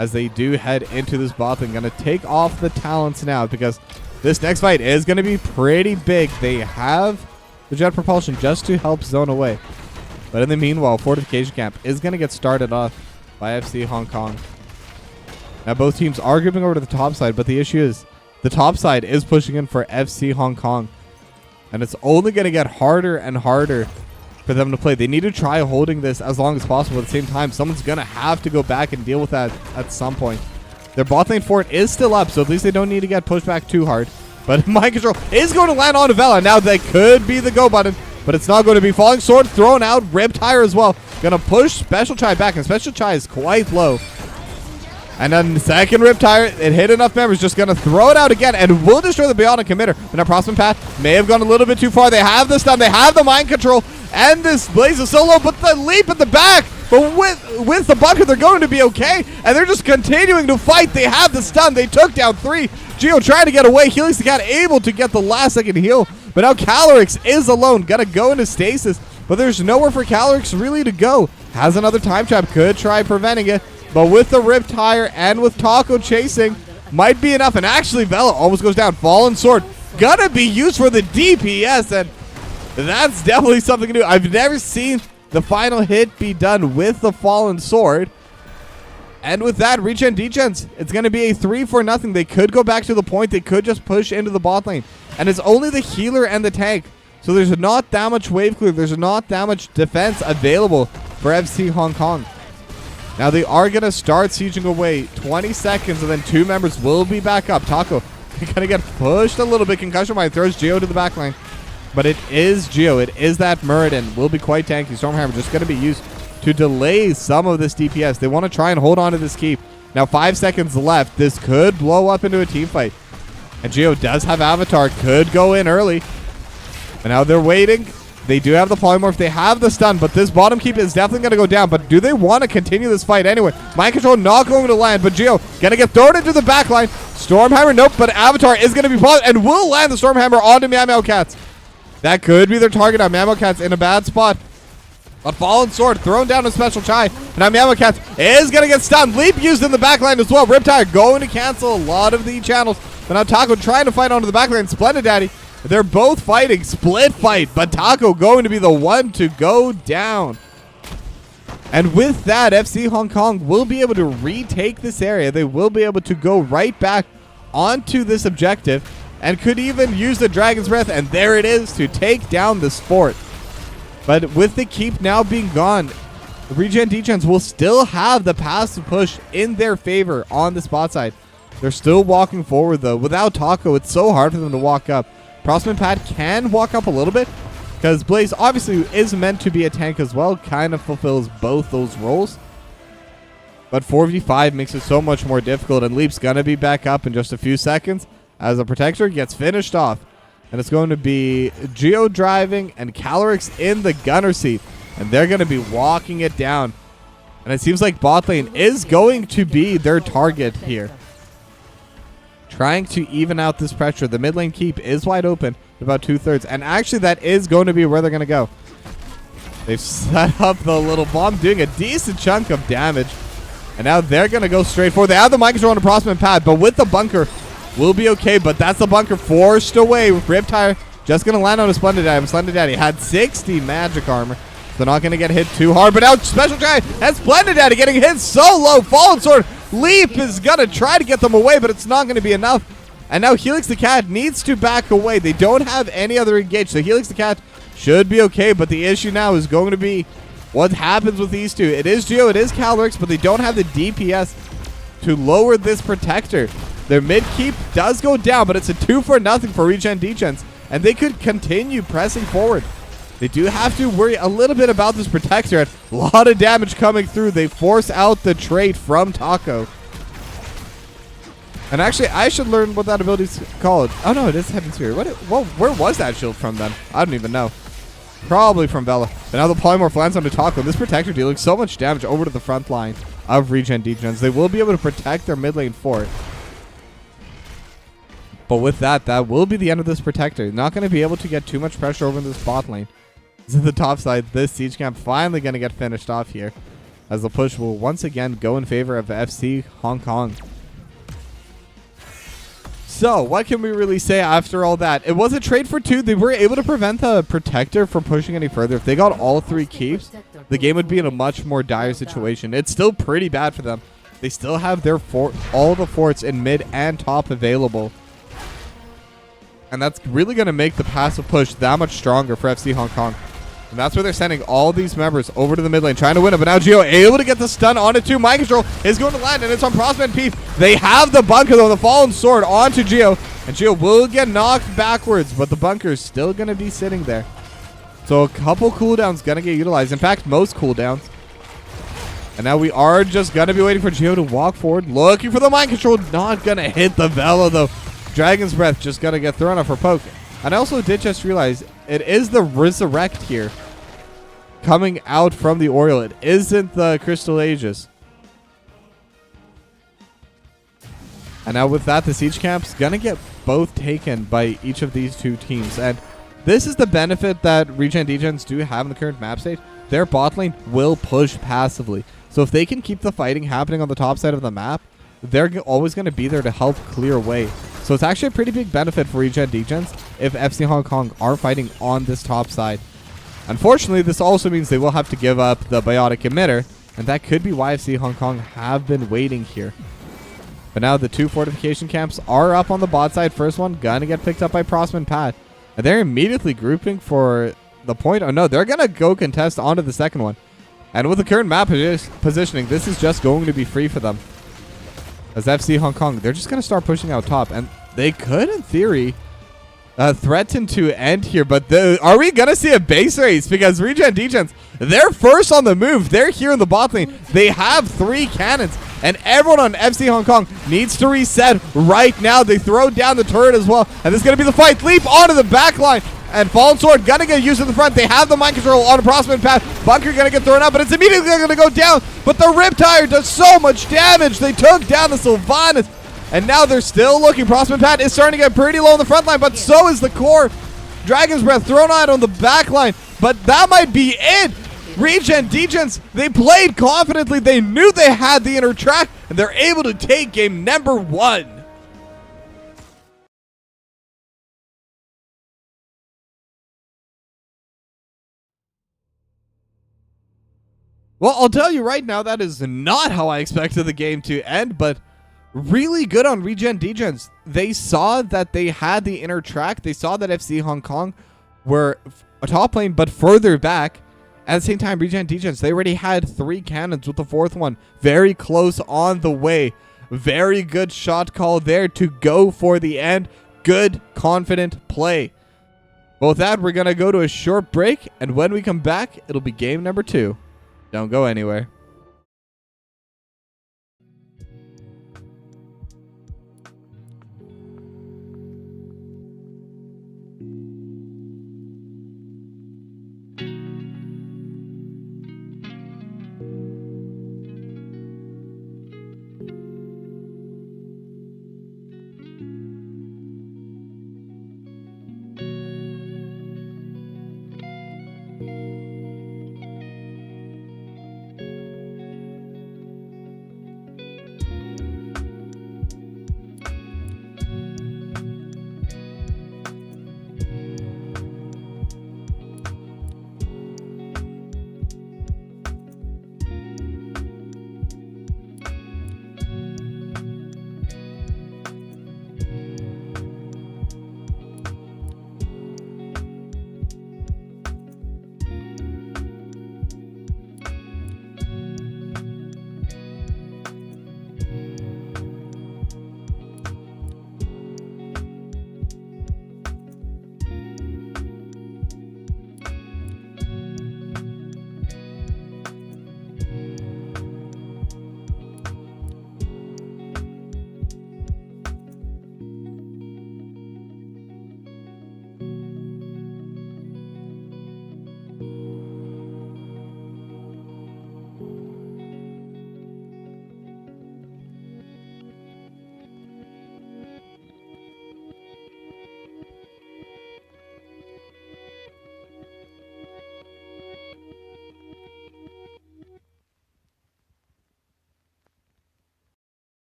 as they do head into this bot lane. Going to take off the talents now because this next fight is going to be pretty big. They have the jet propulsion just to help zone away. But in the meanwhile, fortification camp is going to get started off by FC Hong Kong. Now both teams are grouping over to the top side, but the issue is the top side is pushing in for FC Hong Kong. And it's only going to get harder and harder for them to play. They need to try holding this as long as possible. At the same time, someone's going to have to go back and deal with that at some point. Their bot lane fort is still up, so at least they don't need to get pushed back too hard. But mind control is going to land on Vela. Now that could be the go button, but it's not going to be. Falling Sword thrown out. Riptire as well. Going to push Special Chai back, and Special Chai is quite low. And then the second Riptire, it hit enough members, just going to throw it out again, and will destroy the Bionic Emitter. But now Prosman Path may have gone a little bit too far. They have the stun, they have the mind control, and this Blaze is so low, but the leap at the back. But with the bunker, they're going to be okay, and they're just continuing to fight. They have the stun. They took down 3. Geo trying to get away. Helix the Cat able to get the last second heal, but now Calyrex is alone. Got to go into stasis, but there's nowhere for Calyrex really to go. Has another time trap, could try preventing it, but with the Riptire and with Taco chasing, might be enough. And actually, Vela almost goes down. Fallen Sword gonna be used for the DPS, and that's definitely something to do. I've never seen the final hit be done with the Fallen Sword. And with that, ReGen DeGens, it's going to be a 3-0. They could go back to the point. They could just push into the bot lane. And it's only the healer and the tank. So there's not that much wave clear. There's not that much defense available for FC Hong Kong. Now they are going to start sieging away. 20 seconds, and then 2 members will be back up. Taco going to get pushed a little bit. Concussion Mine throws Geo to the back line. But it is Geo. It is that Muradin. Will be quite tanky. Stormhammer just going to be used to delay some of this DPS. They want to try and hold on to this keep. Now 5 seconds left. This could blow up into a team fight. And Geo does have Avatar. Could go in early. And now they're waiting. They do have the polymorph. They have the stun. But this bottom keep is definitely going to go down. But do they want to continue this fight anyway? Mind control not going to land. But Geo going to get thrown into the back line. Stormhammer, nope. But Avatar is going to be paused and will land the Stormhammer onto Meow Meow Cats. That could be their target. Now Meow Meow Cats in a bad spot. But Fallen Sword thrown down a Special Chai. And now Meow Meow Cats is going to get stunned. Leap used in the backline as well. Riptire going to cancel a lot of the channels. But now Taco trying to fight onto the backline. Splendid Daddy. They're both fighting. Split fight. But Taco going to be the one to go down. And with that, FC Hong Kong will be able to retake this area. They will be able to go right back onto this objective. And could even use the Dragon's Breath. And there it is to take down this fort. But with the keep now being gone, ReGen DeGens will still have the passive push in their favor on the spot side. They're still walking forward, though. Without Taco, it's so hard for them to walk up. Prosman Pad can walk up a little bit, because Blaze obviously is meant to be a tank as well. Kind of fulfills both those roles. But 4v5 makes it so much more difficult, and Leap's going to be back up in just a few seconds as the Protector gets finished off. And it's going to be Geo driving and Calyrex in the gunner seat. And they're going to be walking it down. And it seems like bot lane is going to be their target here. Trying to even out this pressure. The mid lane keep is wide open, about 2/3. And actually that is going to be where they're going to go. They've set up the little bomb, doing a decent chunk of damage. And now they're going to go straight forward. They have the mind control on the Prosman Pad, but with the bunker, will be okay, but that's the bunker forced away with Riptire. Just going to land on a Splendid Daddy. Splendid Daddy had 60 magic armor, so not going to get hit too hard. But now Special Try and Splendid Daddy getting hit so low. Fallen Sword Leap is going to try to get them away, but it's not going to be enough. And now Helix the Cat needs to back away. They don't have any other engage, so Helix the Cat should be okay, but the issue now is going to be what happens with these two. It is Geo, it is Calyrex, but they don't have the DPS to lower this Protector. Their mid keep does go down, but it's a 2-0 for ReGen DeGens, and they could continue pressing forward. They do have to worry a little bit about this Protector. A lot of damage coming through. They force out the trait from Taco. And actually, I should learn what that ability's called. Oh no, it is Heaven Sphere. Where was that shield from then? I don't even know. Probably from Vela. But now the Polymorph lands onto Taco. This Protector dealing so much damage over to the front line of ReGen DeGens. They will be able to protect their mid lane fort. But with that, that will be the end of this Protector. Not going to be able to get too much pressure over this bot lane. To the top side, this siege camp finally going to get finished off here, as the push will once again go in favor of FC Hong Kong. So, what can we really say after all that? It was a trade for 2. They were able to prevent the Protector from pushing any further. If they got all 3 keeps, the game would be in a much more dire situation. It's still pretty bad for them. They still have their all the forts in mid and top available. And that's really going to make the passive push that much stronger for FC Hong Kong. And that's where they're sending all these members over to the mid lane, trying to win it. But now Geo able to get the stun on it too. Mind control is going to land, and it's on Prosper and Peep. They have the bunker, though, the fallen sword onto Geo. And Geo will get knocked backwards, but the bunker is still going to be sitting there. So a couple cooldowns going to get utilized. In fact, most cooldowns. And now we are just going to be waiting for Geo to walk forward, looking for the mind control. Not going to hit the Vela, though. Dragon's Breath just going to get thrown off for poke. And I also did just realize it is the Resurrect here coming out from the Oriole. It isn't the Crystal Aegis. And now with that, the Siege Camp's going to get both taken by each of these two teams. And this is the benefit that ReGen DeGens do have in the current map state. Their bot lane will push passively. So if they can keep the fighting happening on the top side of the map, they're always going to be there to help clear away. So it's actually a pretty big benefit for ReGen DeGens if FC Hong Kong are fighting on this top side. Unfortunately, this also means they will have to give up the Biotic Emitter, and that could be why FC Hong Kong have been waiting here. But now the two fortification camps are up on the bot side. First one gonna get picked up by Prosper and Pat. And they're immediately grouping for the point. Oh no, they're gonna go contest onto the second one. And with the current map positioning, this is just going to be free for them. As FC Hong Kong, they're just going to start pushing out top. And they could, in theory, threaten to end here. But are we going to see a base race? Because ReGen DeGens, they're first on the move. They're here in the bot lane. They have 3 cannons. And everyone on FC Hong Kong needs to reset right now. They throw down the turret as well. And this is going to be the fight. Leap onto the back line. And Fallen Sword gonna get used in the front. They have the mind control on a Prosper and Pat. Bunker gonna get thrown out, but it's immediately gonna go down. But the Riptire does so much damage. They took down the Sylvanas. And now they're still looking. Prosper and Pat is starting to get pretty low in the front line, but so is the core. Dragon's Breath thrown out on the back line. But that might be it. ReGen DeGens, they played confidently. They knew they had the inner track, and they're able to take game number 1. Well, I'll tell you right now, that is not how I expected the game to end, but really good on ReGen DeGens. They saw that they had the inner track. They saw that FC Hong Kong were a top lane, but further back. At the same time, ReGen DeGens, they already had 3 cannons with the 4th one very close on the way. Very good shot call there to go for the end. Good, confident play. Well, with that, we're going to go to a short break, and when we come back, it'll be game number 2. Don't go anywhere.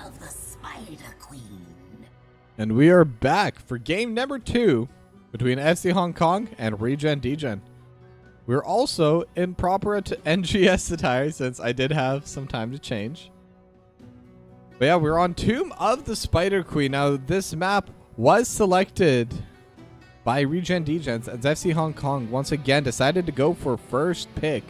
of the Spider Queen. And we are back for game number 2 between FC Hong Kong and ReGen DeGen. We're also in proper NGS attire since I did have some time to change. But yeah, we're on Tomb of the Spider Queen. Now, this map was selected by ReGen DeGens as FC Hong Kong once again decided to go for first pick.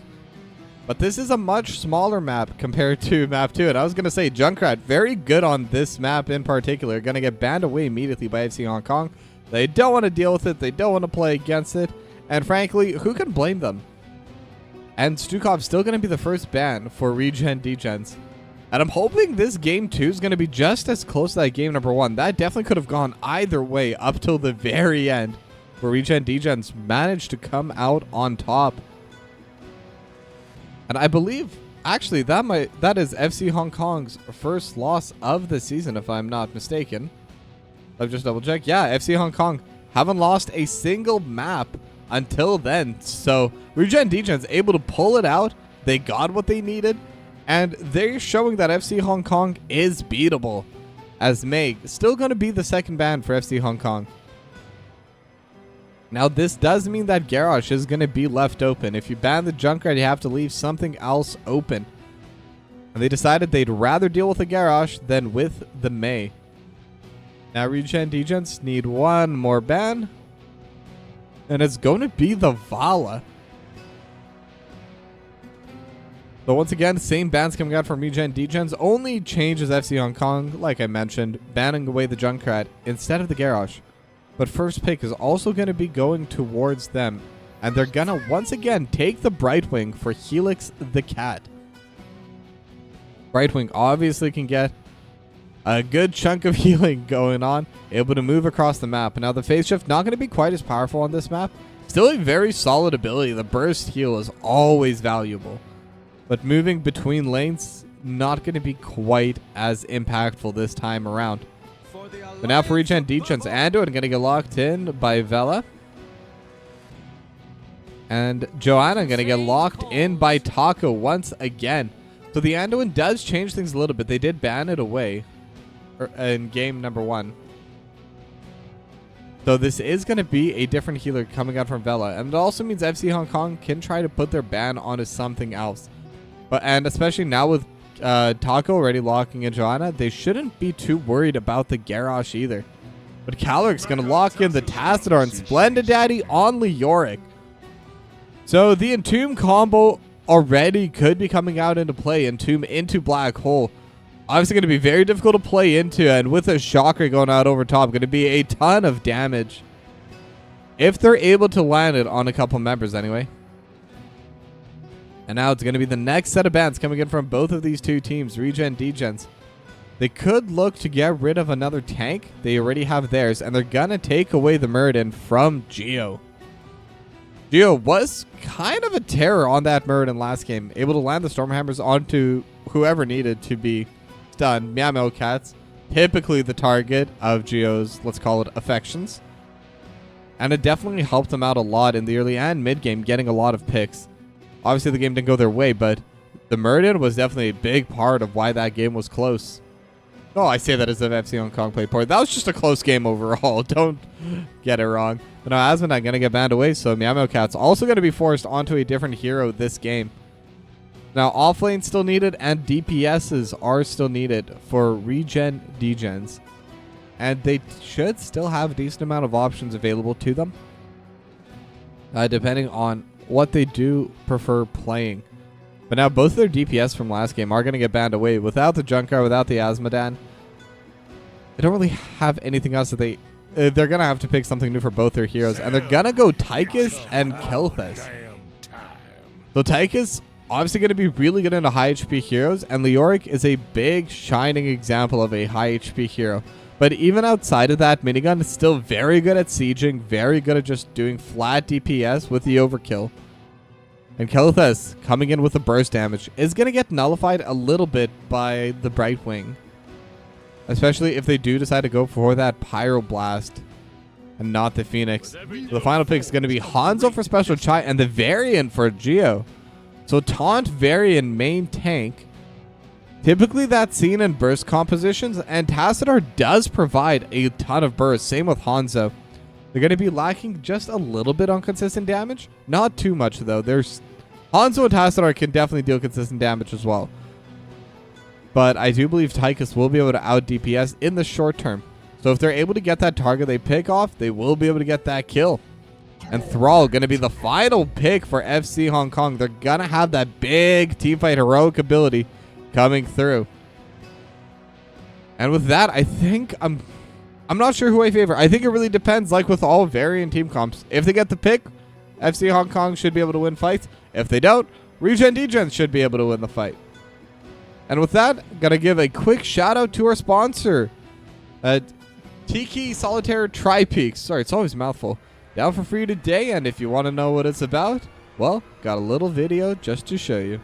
But this is a much smaller map compared to map 2. And I was going to say, Junkrat, very good on this map in particular. Going to get banned away immediately by FC Hong Kong. They don't want to deal with it. They don't want to play against it. And frankly, who can blame them? And Stukov's still going to be the first ban for ReGen DeGens. And I'm hoping this game 2 is going to be just as close to that game number 1. That definitely could have gone either way up till the very end, where ReGen DeGens managed to come out on top. And I believe, actually, that is FC Hong Kong's first loss of the season, if I'm not mistaken. I'll just double check. Yeah, FC Hong Kong haven't lost a single map until then. So ReGen DeGens able to pull it out. They got what they needed. And they're showing that FC Hong Kong is beatable. As Meg still going to be the second ban for FC Hong Kong. Now, this does mean that Garage is going to be left open. If you ban the Junkrat, you have to leave something else open. And they decided they'd rather deal with the Garage than with the May. Now, ReGen DeGens need one more ban. And it's going to be the Vala. So once again, same bans coming out from ReGen DeGens. Only changes FC Hong Kong, like I mentioned, banning away the Junkrat instead of the Garrosh. But first pick is also going to be going towards them. And they're going to once again take the Brightwing for Helix the Cat. Brightwing obviously can get a good chunk of healing going on, able to move across the map. Now the phase shift not going to be quite as powerful on this map. Still a very solid ability. The burst heal is always valuable. But moving between lanes, not going to be quite as impactful this time around. But now for ReGen DeGens, Anduin going to get locked in by Vela. And Joanna going to get locked in by Taco once again. So the Anduin does change things a little bit. They did ban it away in game number 1. So this is going to be a different healer coming out from Vela. And it also means FC Hong Kong can try to put their ban onto something else. And especially now with Taco already locking in Joanna, they shouldn't be too worried about the Garrosh either. But Caloric's going to lock in the Tassadar and Splendid Daddy on Leoric. So the Entomb combo already could be coming out into play. Entomb into Black Hole. Obviously going to be very difficult to play into, and with a Shocker going out over top, going to be a ton of damage. If they're able to land it on a couple members anyway. And now it's going to be the next set of bans coming in from both of these two teams, ReGen DeGens. They could look to get rid of another tank. They already have theirs, and they're going to take away the Muradin from Geo. Geo was kind of a terror on that Muradin last game, able to land the Stormhammers onto whoever needed to be stunned. Meow Meow Cats, typically the target of Geo's, let's call it, affections. And it definitely helped them out a lot in the early and mid game, getting a lot of picks. Obviously, the game didn't go their way, but the Muradin was definitely a big part of why that game was close. Oh, I say that as if FC Hong Kong played poor. That was just a close game overall. Don't get it wrong. But now Asmonite going to get banned away, so Meow Meow Cat's also going to be forced onto a different hero this game. Now, offlane still needed, and DPSs are still needed for ReGen DeGens. And they should still have a decent amount of options available to them, depending on what they do prefer playing. But now both their DPS from last game are going to get banned away. Without the Junkar, without the Asmodan, they don't really have anything else that they're going to have to pick something new for both their heroes. And they're going to go Tychus and Kel'Thas. So Tychus obviously going to be really good into high HP heroes, and Leoric is a big shining example of a high HP hero. But even outside of that, Minigun is still very good at sieging, very good at just doing flat DPS with the overkill. And Kel'Thas, coming in with the burst damage, is going to get nullified a little bit by the Brightwing. Especially if they do decide to go for that Pyroblast and not the Phoenix. So the final pick is going to be Hanzo for Special Chai and the Variant for Geo. So Taunt, Variant, main tank. Typically that's seen in burst compositions, and Tassadar does provide a ton of burst. Same with Hanzo. They're going to be lacking just a little bit on consistent damage. Not too much, though. Hanzo and Tassadar can definitely deal consistent damage as well. But I do believe Tychus will be able to out DPS in the short term. So if they're able to get that target they pick off, they will be able to get that kill. And Thrall going to be the final pick for FC Hong Kong. They're going to have that big teamfight heroic ability coming through. And with that, I think I'm not sure who I favor. I think it really depends, like with all variant team comps. If they get the pick, FC Hong Kong should be able to win fights. If they don't, ReGen DeGens should be able to win the fight. And with that, gotta give a quick shout out to our sponsor, Tiki Solitaire 3peaks. Sorry, it's always a mouthful. Down for free today, and if you want to know what it's about, well, got a little video just to show you.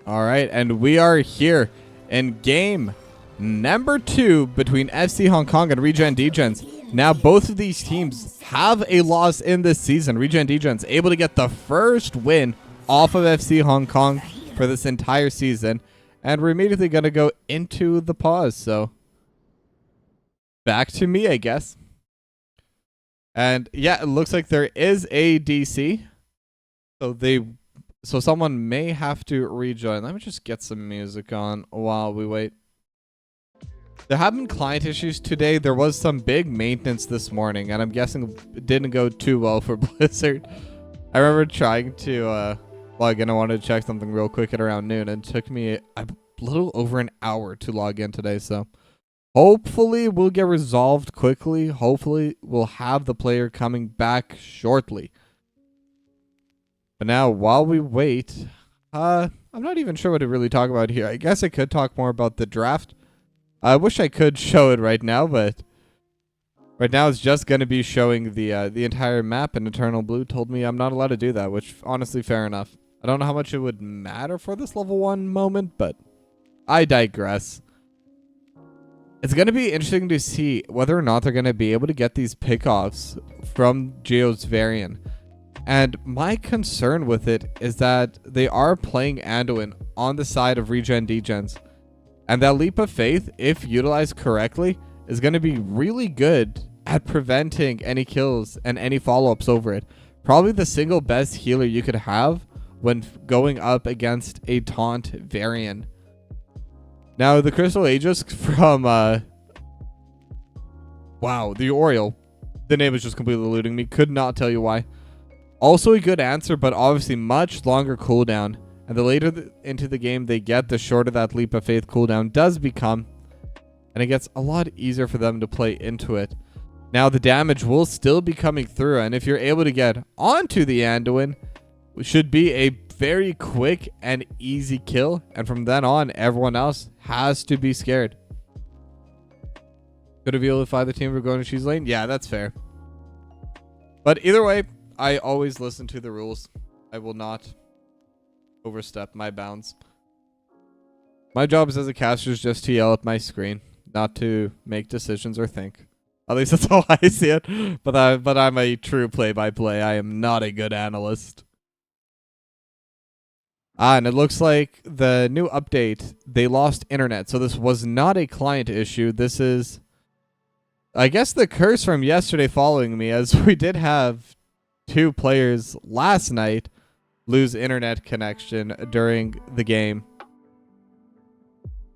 All right, and we are here in game number 2 between FC Hong Kong and ReGen DeGens. Now both of these teams have a loss in this season. ReGen DeGens able to get the first win off of FC Hong Kong for this entire season. And we're immediately going to go into the pause. So back to me, I guess. And yeah, it looks like there is a DC. So someone may have to rejoin. Let me just get some music on while we wait. There have been client issues today. There was some big maintenance this morning, and I'm guessing it didn't go too well for Blizzard. I remember trying to log in. I wanted to check something real quick at around noon, and it took me a little over an hour to log in today. So hopefully we'll get resolved quickly. Hopefully we'll have the player coming back shortly. But now, while we wait, I'm not even sure what to really talk about here. I guess I could talk more about the draft. I wish I could show it right now, but right now it's just going to be showing the entire map, and Eternal Blue told me I'm not allowed to do that, which honestly, fair enough. I don't know how much it would matter for this level 1 moment, but I digress. It's going to be interesting to see whether or not they're going to be able to get these pickoffs from Geo's Varian. And my concern with it is that they are playing Anduin on the side of ReGen DeGens. And that Leap of Faith, if utilized correctly, is going to be really good at preventing any kills and any follow-ups over it. Probably the single best healer you could have when going up against a taunt Varian. Now, the Crystal Aegis from... wow, the Oriole. The name is just completely eluding me. Could not tell you why. Also a good answer, but obviously much longer cooldown. And the later into the game they get, the shorter that Leap of Faith cooldown does become. And it gets a lot easier for them to play into it. Now the damage will still be coming through. And if you're able to get onto the Anduin, it should be a very quick and easy kill. And from then on, everyone else has to be scared. Could have if either team were going to choose lane. Yeah, that's fair. But either way, I always listen to the rules. I will not overstep my bounds. My job as a caster is just to yell at my screen, not to make decisions or think. At least that's how I see it. But I'm a true play-by-play. I am not a good analyst. And it looks like the new update, they lost internet. So this was not a client issue. This is, I guess, the curse from yesterday following me, as we did have 2 players last night lose internet connection during the game.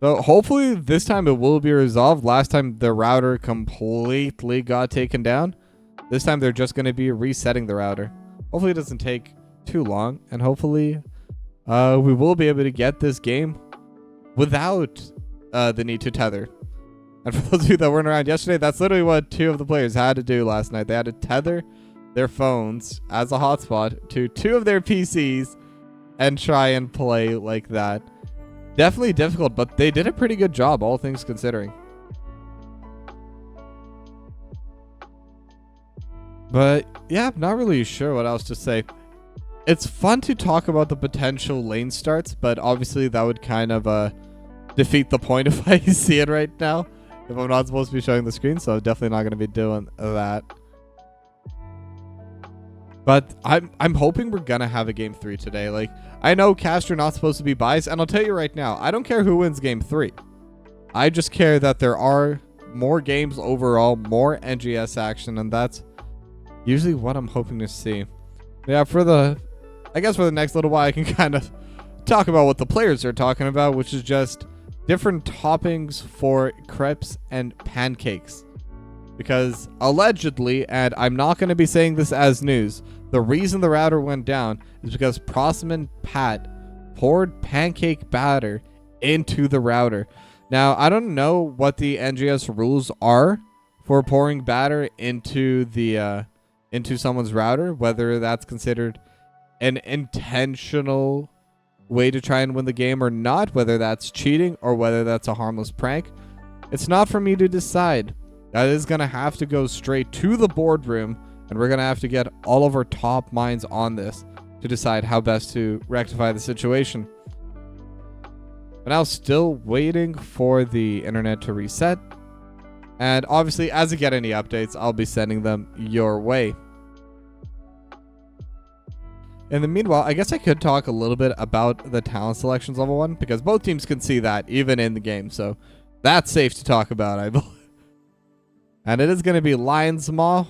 So hopefully this time it will be resolved. Last time the router completely got taken down. This time they're just going to be resetting the router. Hopefully it doesn't take too long, and hopefully we will be able to get this game without the need to tether. And for those of you that weren't around yesterday, that's literally what 2 of the players had to do last night. They had to tether their phones as a hotspot to 2 of their PCs and try and play like that. Definitely difficult, but they did a pretty good job, all things considering. But yeah, I'm not really sure what else to say. It's fun to talk about the potential lane starts, but obviously that would kind of defeat the point if I see it right now, if I'm not supposed to be showing the screen, so I'm definitely not going to be doing that. But I'm hoping we're going to have a game 3 today. Like, I know caster not supposed to be biased, and I'll tell you right now, I don't care who wins game 3. I just care that there are more games overall, more NGS action, and that's usually what I'm hoping to see. Yeah, I guess for the next little while, I can kind of talk about what the players are talking about, which is just different toppings for crepes and pancakes. Because allegedly, and I'm not going to be saying this as news, the reason the router went down is because Prosman Pat poured pancake batter into the router. Now, I don't know what the NGS rules are for pouring batter into the into someone's router, whether that's considered an intentional way to try and win the game or not, whether that's cheating or whether that's a harmless prank. It's not for me to decide. That is going to have to go straight to the boardroom, and we're going to have to get all of our top minds on this to decide how best to rectify the situation. But now, still waiting for the internet to reset. And obviously, as I get any updates, I'll be sending them your way. In the meanwhile, I guess I could talk a little bit about the talent selections level 1, because both teams can see that even in the game. So that's safe to talk about, I believe. And it is going to be Lion's Maw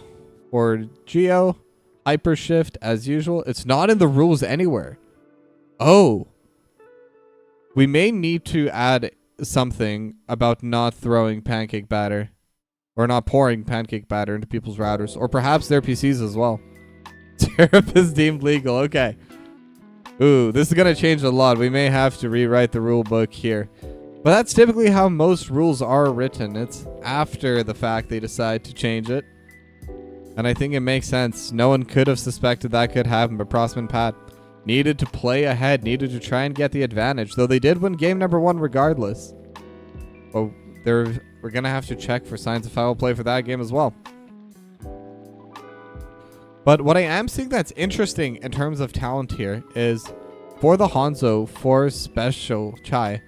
for Geo, Hyper Shift as usual. It's not in the rules anywhere. Oh. We may need to add something about not throwing pancake batter. Or not pouring pancake batter into people's routers. Or perhaps their PCs as well. Tariff is deemed legal. Okay. Ooh, this is going to change a lot. We may have to rewrite the rule book here. But that's typically how most rules are written. It's after the fact they decide to change it. And I think it makes sense. No one could have suspected that could happen, but Prosman and Pat needed to play ahead, needed to try and get the advantage, though they did win game number 1 regardless. Oh, we're going to have to check for signs of foul play for that game as well. But what I am seeing that's interesting in terms of talent here is for the Hanzo, for Special Chai,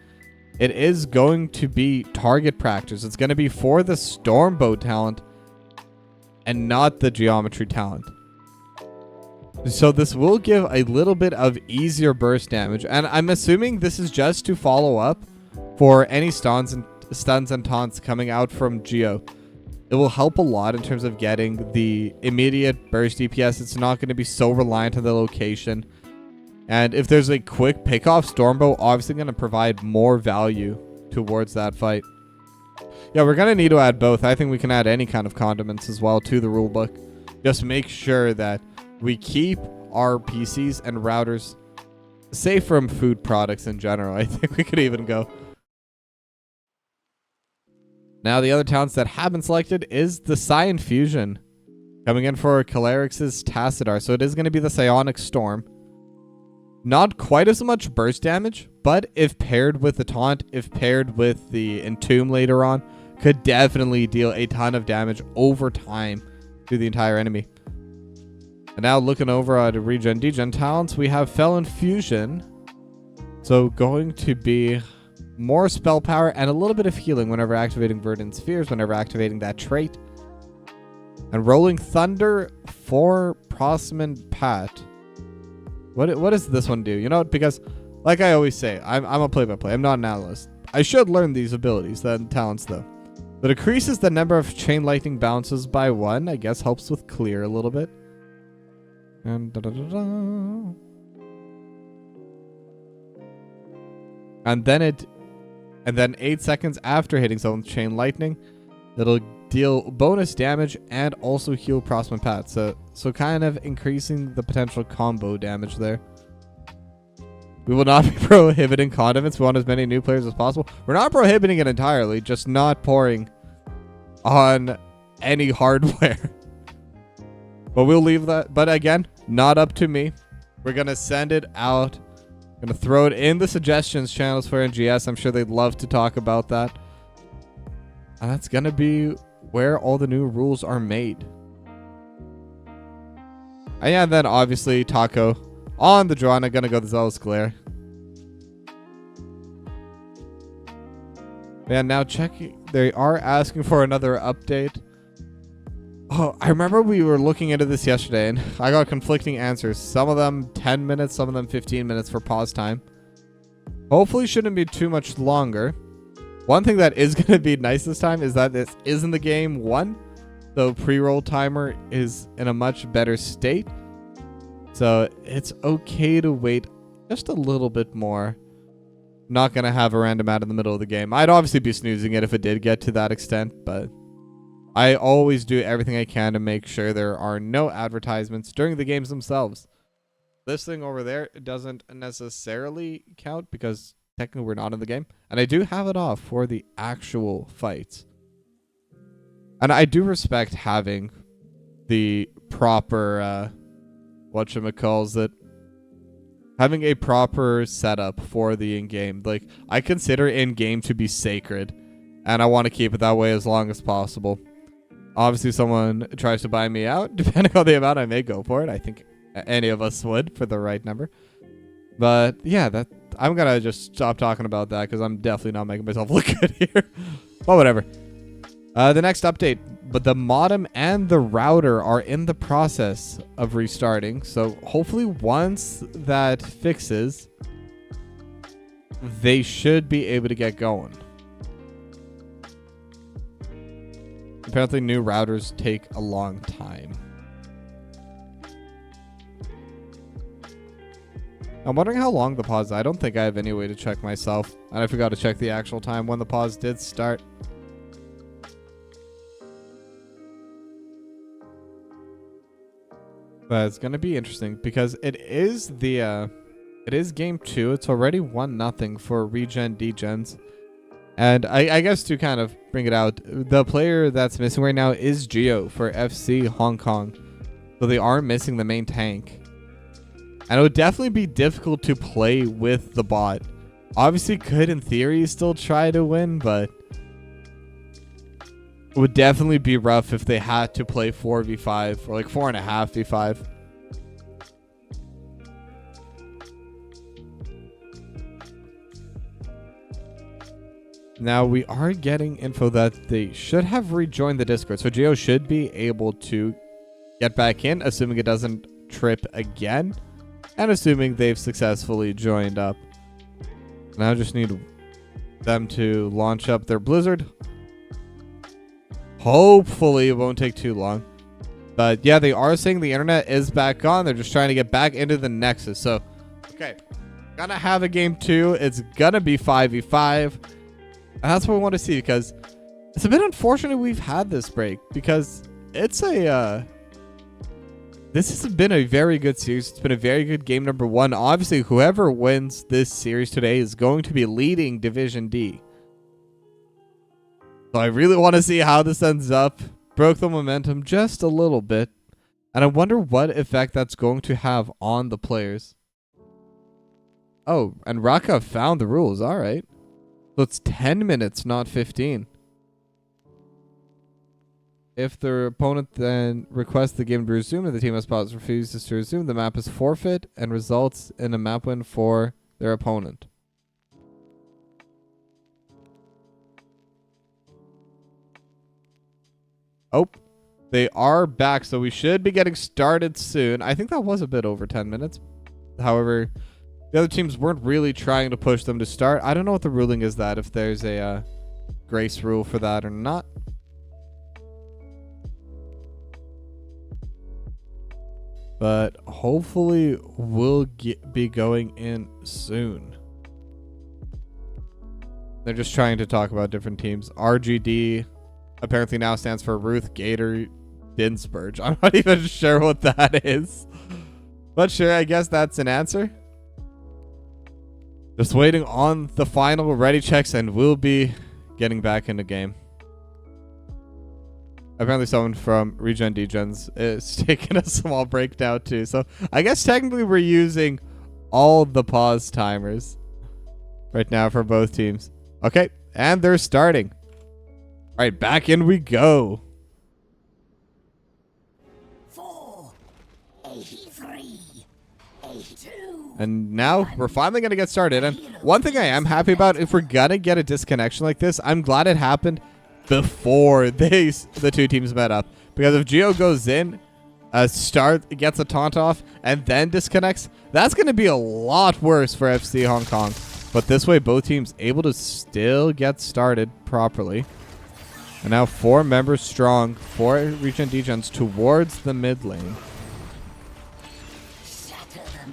it is going to be target practice. It's going to be for the Stormbow talent and not the Geometry talent. So this will give a little bit of easier burst damage. And I'm assuming this is just to follow up for any stuns and taunts coming out from Geo. It will help a lot in terms of getting the immediate burst DPS. It's not going to be so reliant on the location. And if there's a quick pick-off, Stormbow obviously going to provide more value towards that fight. Yeah, we're going to need to add both. I think we can add any kind of condiments as well to the rulebook. Just make sure that we keep our PCs and routers safe from food products in general. I think we could even go. Now, the other talents that have been selected is the Psion Fusion. Coming in for Calarix's Tassadar. So it is going to be the Psionic Storm. Not quite as much burst damage, but if paired with the taunt, if paired with the Entomb later on, could definitely deal a ton of damage over time to the entire enemy. And now looking over at ReGen DeGen talents, we have Felon Fusion. So going to be more spell power and a little bit of healing whenever activating Verdant Spheres, whenever activating that trait. And Rolling Thunder for Prosman Pat. What does this one do? You know, because like I always say, I'm a play-by-play. I'm not an analyst. I should learn these abilities, the talents though. But increases the number of Chain Lightning bounces by 1. I guess helps with clear a little bit. And And then 8 seconds after hitting someone's Chain Lightning, it'll deal bonus damage and also heal Prosman Pat. So kind of increasing the potential combo damage there. We will not be prohibiting condiments. We want as many new players as possible. We're not prohibiting it entirely, just not pouring on any hardware. But we'll leave that. But again, not up to me. We're going to send it out. Going to throw it in the suggestions channels for NGS. I'm sure they'd love to talk about that. And that's going to be where all the new rules are made. And then obviously Taco on the draw. And I'm going to go the Zealous Glare. And now checking. They are asking for another update. Oh, I remember we were looking into this yesterday and I got conflicting answers. Some of them 10 minutes, some of them 15 minutes for pause time. Hopefully shouldn't be too much longer. One thing that is going to be nice this time is that this is in the game 1. So pre-roll timer is in a much better state. So it's okay to wait just a little bit more. Not going to have a random ad in the middle of the game. I'd obviously be snoozing it if it did get to that extent, but I always do everything I can to make sure there are no advertisements during the games themselves. This thing over there doesn't necessarily count because technically we're not in the game. And I do have it off for the actual fights. And I do respect having the proper, whatchamacalls, having a proper setup for the in-game. Like, I consider in-game to be sacred. And I want to keep it that way as long as possible. Obviously, if someone tries to buy me out, depending on the amount, I may go for it. I think any of us would for the right number. But yeah, I'm going to just stop talking about that because I'm definitely not making myself look good here. But whatever. The next update, but the modem and the router are in the process of restarting. So hopefully once that fixes, they should be able to get going. Apparently new routers take a long time. I'm wondering how long the pause. I don't think I have any way to check myself. And I forgot to check the actual time when the pause did start. But it's going to be interesting because it is game 2. It's already 1-0 for ReGen DeGens. And I guess to kind of bring it out, the player that's missing right now is Geo for FC Hong Kong. So they are missing the main tank. And it would definitely be difficult to play with the bot. Obviously could in theory still try to win, but it would definitely be rough if they had to play 4v5 or like 4.5v5. Now we are getting info that they should have rejoined the Discord. So Geo should be able to get back in, assuming it doesn't trip again. And assuming they've successfully joined up. Now I just need them to launch up their Blizzard. Hopefully it won't take too long. But yeah, they are saying the internet is back on. They're just trying to get back into the Nexus. So, okay. Gonna have a game 2. It's gonna be 5v5. And that's what we want to see because it's a bit unfortunate we've had this break. Because it's a... This has been a very good series. It's been a very good game number 1. Obviously, whoever wins this series today is going to be leading Division D. So I really want to see how this ends up. Broke the momentum just a little bit. And I wonder what effect that's going to have on the players. Oh, and Raka found the rules. All right. So it's 10 minutes, not 15. If the opponent then requests the game to resume and the team has spots refuses to resume, the map is forfeit and results in a map win for their opponent. Oh, they are back, so we should be getting started soon. I think that was a bit over 10 minutes. However, the other teams weren't really trying to push them to start. I don't know what the ruling is that, if there's a grace rule for that or not. But hopefully we'll be going in soon. They're just trying to talk about different teams. RGD apparently now stands for Ruth Gator Dinsburg. I'm not even sure what that is. But sure, I guess that's an answer. Just waiting on the final ready checks and we'll be getting back in the game. Apparently someone from ReGen DeGens is taking a small break now too. So I guess technically we're using all the pause timers right now for both teams. Okay, and they're starting. All right, back in we go. 4, 83, 82. And now we're finally going to get started. And one thing I am happy about, if we're going to get a disconnection like this, I'm glad it happened before the two teams met up. Because if Geo goes in, gets a taunt off, and then disconnects, that's going to be a lot worse for FC Hong Kong. But this way, both teams able to still get started properly. And now 4 members strong for ReGen DeGens towards the mid lane.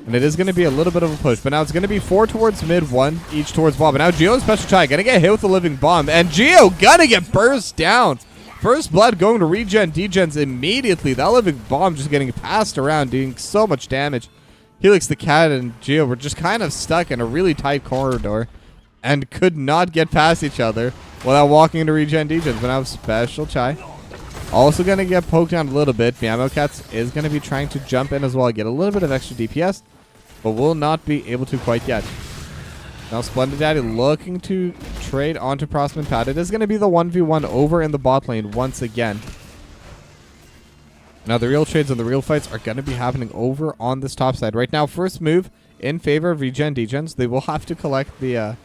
And it is going to be a little bit of a push. But now it's going to be 4 towards mid, 1 each towards bomb. And now Geo's special try. Going to get hit with the living bomb. And Geo going to get burst down. First blood going to ReGen DeGens immediately. That living bomb just getting passed around, doing so much damage. Helix the Cat and Geo were just kind of stuck in a really tight corridor. And could not get past each other without walking into ReGen DeGens. But now special try. Also going to get poked down a little bit. Meow Cats is going to be trying to jump in as well. Get a little bit of extra DPS. But will not be able to quite yet. Now Splendid Daddy looking to trade onto Prosman Pad. It is going to be the 1v1 over in the bot lane once again. Now the real trades and the real fights are going to be happening over on this top side. Right now, first move in favor of ReGen DeGens. They will have to collect the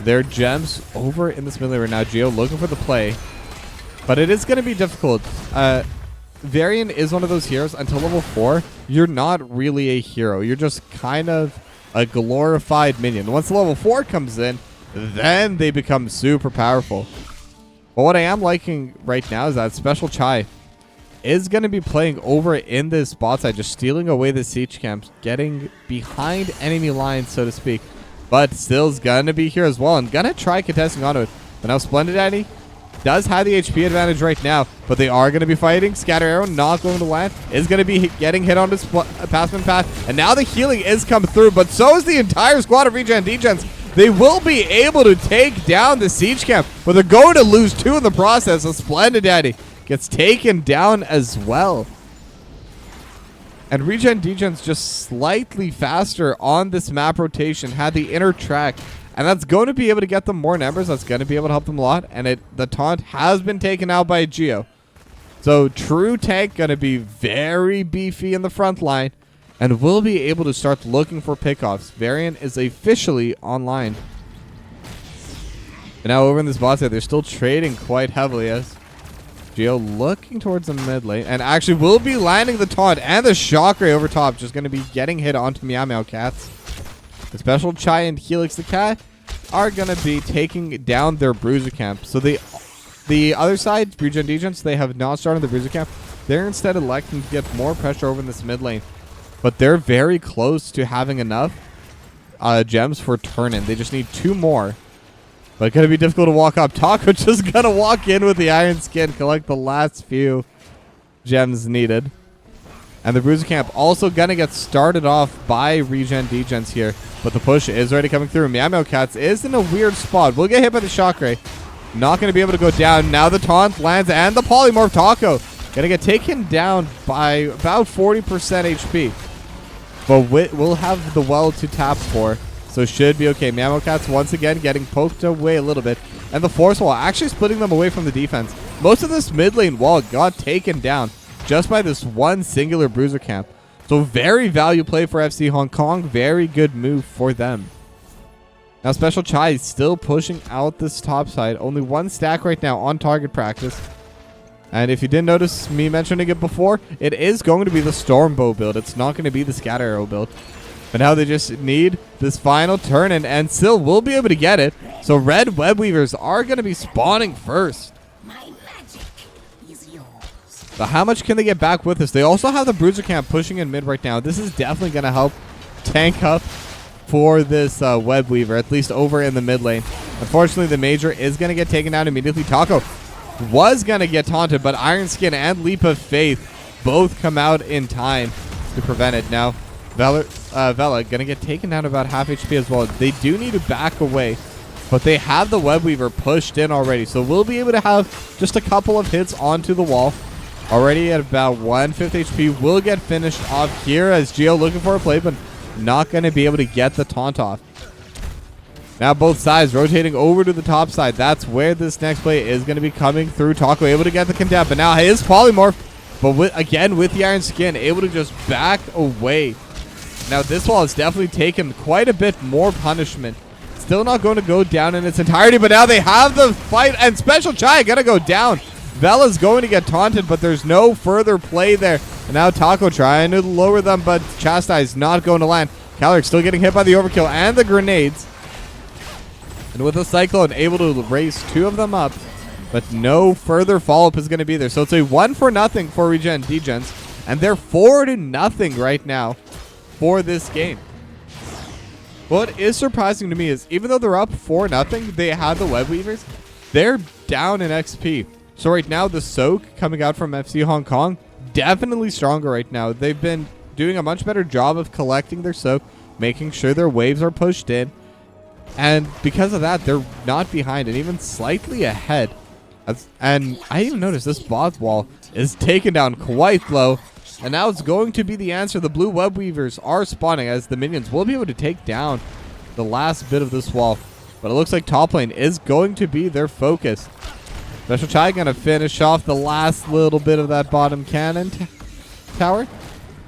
their gems over in this mid lane right now. Geo looking for the play, but it is going to be difficult. Varian is one of those heroes. Until level 4, you're not really a hero. You're just kind of a glorified minion. Once level 4 comes in, then they become super powerful. But what I am liking right now is that Special Chai is going to be playing over in this bot side, just stealing away the siege camps, getting behind enemy lines, so to speak. But still's going to be here as well and going to try contesting onto it. But now Splendid Daddy does have the HP advantage right now, but they are going to be fighting. Scatter Arrow not going to land. Is going to be getting hit on this passman path. And now the healing is come through, but so is the entire squad of ReGen DeGens. They will be able to take down the siege camp, but they're going to lose 2 in the process. A Splendid Daddy gets taken down as well. And ReGen DeGens just slightly faster on this map rotation, had the inner track. And that's going to be able to get them more numbers. That's going to be able to help them a lot. And the taunt has been taken out by Geo. So true tank going to be very beefy in the front line. And will be able to start looking for pickoffs. Varian is officially online. And now over in this bot side, they're still trading quite heavily as Geo looking towards the mid lane. And actually will be landing the taunt and the shock ray over top. Just going to be getting hit onto Meow Meow Cats. The Special Chai and Helix the Cat are going to be taking down their Bruiser Camp. So the other side, ReGen DeGens, they have not started the Bruiser Camp. They're instead electing to get more pressure over in this mid lane. But they're very close to having enough gems for turn-in. They just need 2 more. But it's going to be difficult to walk up. Taco just going to walk in with the Iron Skin, collect the last few gems needed. And the Bruiser Camp also going to get started off by ReGen DeGens here. But the push is already coming through. Meow Meow Cats is in a weird spot. We'll get hit by the Shock Ray. Not going to be able to go down. Now the taunt lands and the Polymorph Taco. Going to get taken down by about 40% HP. But we'll have the well to tap for. So should be okay. Meow Meow Cats once again getting poked away a little bit. And the Force Wall actually splitting them away from the defense. Most of this mid lane wall got taken down just by this one singular Bruiser Camp. So very value play for FC Hong Kong. Very good move for them. Now Special Chai is still pushing out this top side. Only 1 stack right now on target practice. And if you didn't notice me mentioning it before, it is going to be the Stormbow build. It's not going to be the Scatter Arrow build. But now they just need this final turn, and still will be able to get it. So Red Web Weavers are going to be spawning first. My magic is yours. But how much can they get back with this? They also have the Bruiser Camp pushing in mid right now. This is definitely going to help tank up for this Web Weaver, at least over in the mid lane. Unfortunately, the Major is going to get taken down immediately. Taco was going to get taunted, but Iron Skin and Leap of Faith both come out in time to prevent it. Now, Vela going to get taken down about half HP as well. They do need to back away, but they have the Web Weaver pushed in already. So we'll be able to have just a couple of hits onto the wall. Already at about 1/5 HP. Will get finished off here as Geo looking for a play, but not going to be able to get the taunt off. Now both sides rotating over to the top side. That's where this next play is going to be coming through. Taco able to get the condemn, but now his Polymorph, but again with the Iron Skin, able to just back away. Now this wall has definitely taken quite a bit more punishment. Still not going to go down in its entirety, but now they have the fight, and Special Chai going to go down. Vela's going to get taunted, but there's no further play there. And now Taco trying to lower them, but Chastise not going to land. Calric still getting hit by the overkill and the grenades. And with the Cyclone able to raise 2 of them up, but no further follow-up is going to be there. So it's a 1-0 for ReGen DeGens, and they're 4-0 right now for this game. What is surprising to me is even though they're up 4-0, they have the Web Weavers. They're down in XP. So right now, the Soak coming out from FC Hong Kong, definitely stronger right now. They've been doing a much better job of collecting their Soak, making sure their waves are pushed in. And because of that, they're not behind and even slightly ahead. And I even noticed this bot wall is taken down quite low. And now it's going to be the answer. The blue Web Weavers are spawning as the minions will be able to take down the last bit of this wall. But it looks like top lane is going to be their focus. Special Chai going to finish off the last little bit of that bottom cannon tower.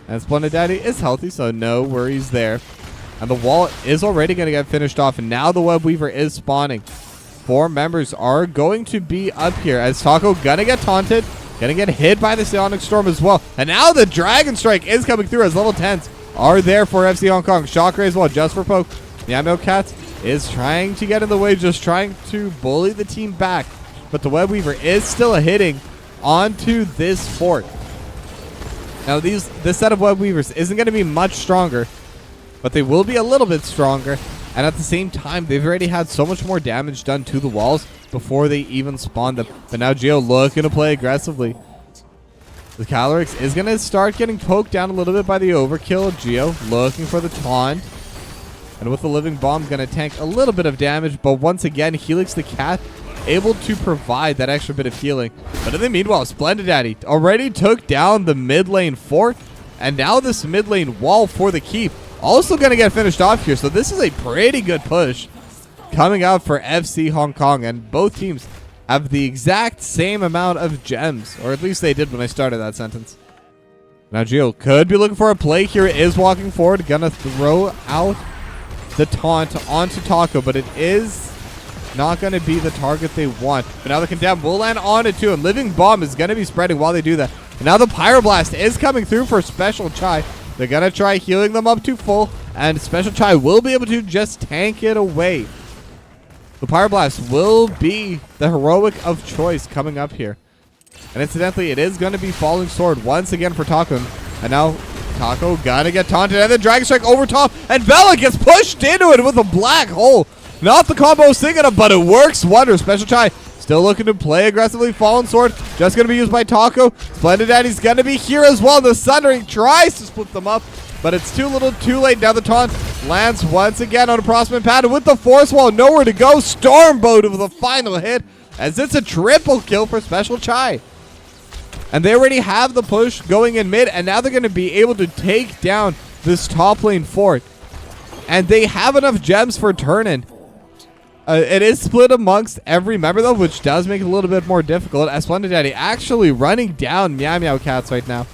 And Splendid Daddy is healthy, so no worries there. And the wall is already going to get finished off. And now the Web Weaver is spawning. 4 members are going to be up here as Taco going to get taunted. Going to get hit by the Psionic Storm as well. And now the Dragon Strike is coming through as level 10s are there for FC Hong Kong. Shockray as well, just for poke. Meow Cats is trying to get in the way, just trying to bully the team back. But the Web Weaver is still hitting onto this fort. Now this set of Web Weavers isn't going to be much stronger, but they will be a little bit stronger. And at the same time, they've already had so much more damage done to the walls before they even spawned them. But now Geo looking to play aggressively. The Calyrex is going to start getting poked down a little bit by the overkill. Geo looking for the taunt. And with the Living Bomb, going to tank a little bit of damage. But once again, Helix the Cat able to provide that extra bit of healing. But in the meanwhile, Splendid Daddy already took down the mid lane fort. And now this mid lane wall for the keep also going to get finished off here. So this is a pretty good push coming out for FC Hong Kong. And both teams have the exact same amount of gems. Or at least they did when I started that sentence. Now Geo could be looking for a play here. It is walking forward. Gonna throw out the taunt onto Taco. But it is not going to be the target they want. But now the Condemn will land on it too. And Living Bomb is going to be spreading while they do that. And now the Pyroblast is coming through for Special Chai. They're going to try healing them up to full. And Special Chai will be able to just tank it away. The Pyroblast will be the heroic of choice coming up here. And incidentally, it is going to be Falling Sword once again for Taco. And now Taco gonna get taunted. And then Dragon Strike over top. And Bella gets pushed into it with a black hole. Not the combo singing up, but it works wonders. Special Chai still looking to play aggressively. Fallen Sword just going to be used by Taco. Splendid Daddy's going to be here as well. The Sundering tries to split them up, but it's too little too late. Now the taunt lands once again on a Prospect Pad with the Force Wall. Nowhere to go. Stormboat with the final hit as it's a triple kill for Special Chai. And they already have the push going in mid, and now they're going to be able to take down this top lane fort. And they have enough gems for turn-in. It is split amongst every member, though, which does make it a little bit more difficult. As Splendid Daddy actually running down Meow Cats right now.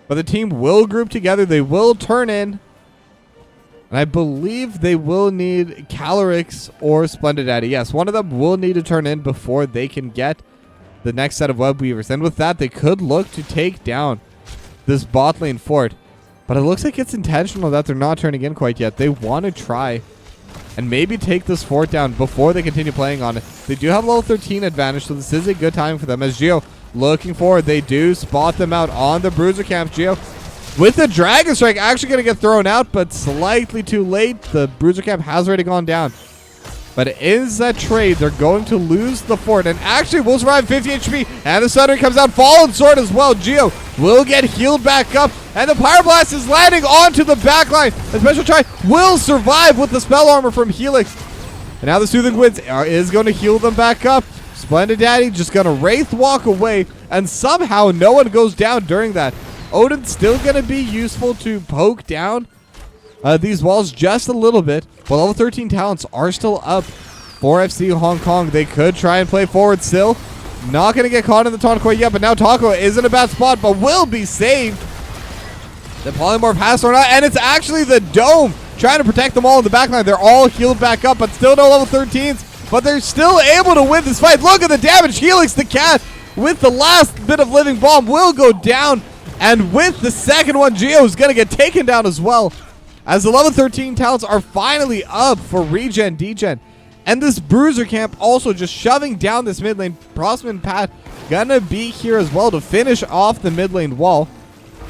But the team will group together. They will turn in. And I believe they will need Calyrex or Splendid Daddy. Yes, one of them will need to turn in before they can get the next set of Web Weavers. And with that, they could look to take down this bot lane fort. But it looks like it's intentional that they're not turning in quite yet. They want to try and maybe take this fort down before they continue playing on it. They do have level 13 advantage, so this is a good time for them. As Geo looking forward, they do spot them out on the Bruiser Camp. Geo with the Dragon Strike actually going to get thrown out, but slightly too late. The Bruiser Camp has already gone down. But it is that trade. They're going to lose the fort and actually will survive 50 HP. And the Thunder comes out. Fallen Sword as well. Geo will get healed back up. And the Pyroblast is landing onto the backline. The Special Chai will survive with the spell armor from Helix. And now the Soothing Winds is going to heal them back up. Splendid Daddy just going to Wraith walk away. And somehow no one goes down during that. Odin's still going to be useful to poke down these walls just a little bit. But level 13 talents are still up for FC Hong Kong. They could try and play forward still. Not going to get caught in the taunt quite yet. But now Taco is in a bad spot, but will be saved. The Polymorph has thrown out, and it's actually the Dome trying to protect them all in the backline. They're all healed back up, but still no level 13s. But they're still able to win this fight. Look at the damage. Helix the Cat with the last bit of Living Bomb will go down. And with the second one, Geo is going to get taken down as well. As the level 13 talents are finally up for ReGen, DeGen. And this Bruiser Camp also just shoving down this mid lane. Prospect Pad gonna be here as well to finish off the mid lane wall.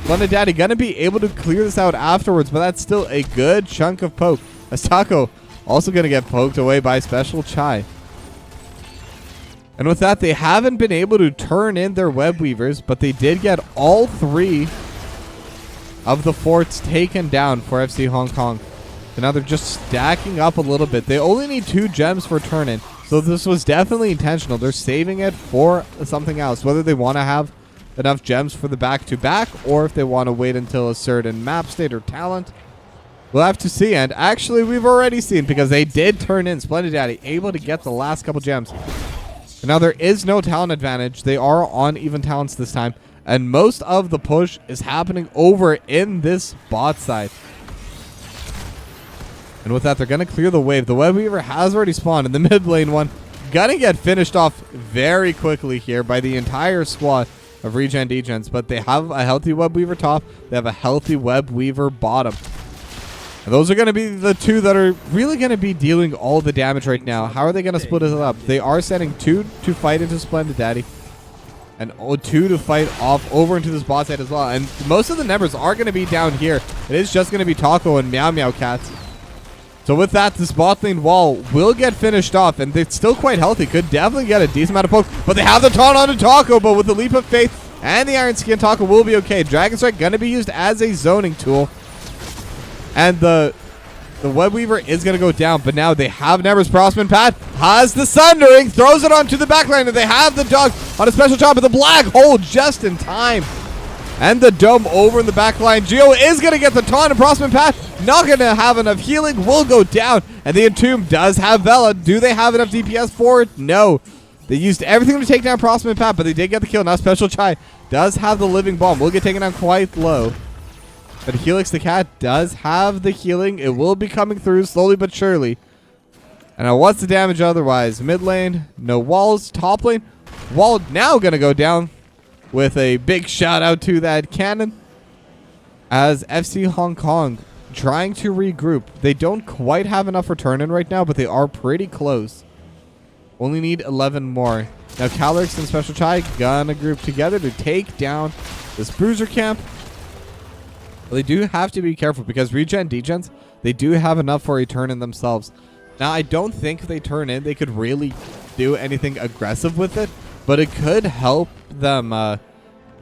Splendid Daddy gonna be able to clear this out afterwards, but that's still a good chunk of poke. As Taco also gonna get poked away by Special Chai. And with that, they haven't been able to turn in their Web Weavers, but they did get all 3 of the forts taken down for FC Hong Kong. So now they're just stacking up a little bit. They only need 2 gems for turn-in. So this was definitely intentional. They're saving it for something else. Whether they want to have enough gems for the back-to-back or if they want to wait until a certain map state or talent. We'll have to see. And actually, we've already seen because they did turn in. Splendid Daddy able to get the last couple gems. And now there is no talent advantage. They are on even talents this time. And most of the push is happening over in this bot side. And with that, they're going to clear the wave. The Web Weaver has already spawned in the mid lane one. Gonna get finished off very quickly here by the entire squad of ReGen DeGens. But they have a healthy Web Weaver top. They have a healthy Web Weaver bottom. And those are going to be the two that are really going to be dealing all the damage right now. How are they going to split it up? They are sending 2 to fight into Splendid Daddy. And 2 to fight off over into this bot side as well. And most of the numbers are going to be down here. It is just going to be Taco and Meow Meow Cats. So with that, this bot lane wall will get finished off, and it's still quite healthy. Could definitely get a decent amount of pokes, but they have the taunt onto Taco, but with the Leap of Faith and the Iron Skin, Taco will be okay. Dragon Strike going to be used as a zoning tool. And the Web Weaver is going to go down, but now they have Never's Prosperous Pad, has the Sundering, throws it onto the backline, and they have the dog on a special chop, but the black hole just in time. And the dome over in the back line. Geo is going to get the taunt and Prosperous Pad. Not going to have enough healing. Will go down. And the Entomb does have Vela. Do they have enough DPS for it? No. They used everything to take down Prosperous Pad, but they did get the kill. Now Special Chai does have the Living Bomb. Will get taken down quite low. But Helix the Cat does have the healing. It will be coming through slowly but surely. And now what's the damage otherwise? Mid lane, no walls. Top lane, wall now going to go down. With a big shout out to that cannon. As FC Hong Kong trying to regroup. They don't quite have enough for turn in right now, but they are pretty close. Only need 11 more. Now Calyrex and Special Chai gonna group together to take down this Bruiser camp. But they do have to be careful because ReGen DeGens, they do have enough for a turn in themselves. Now I don't think if they turn in, they could really do anything aggressive with it. But it could help them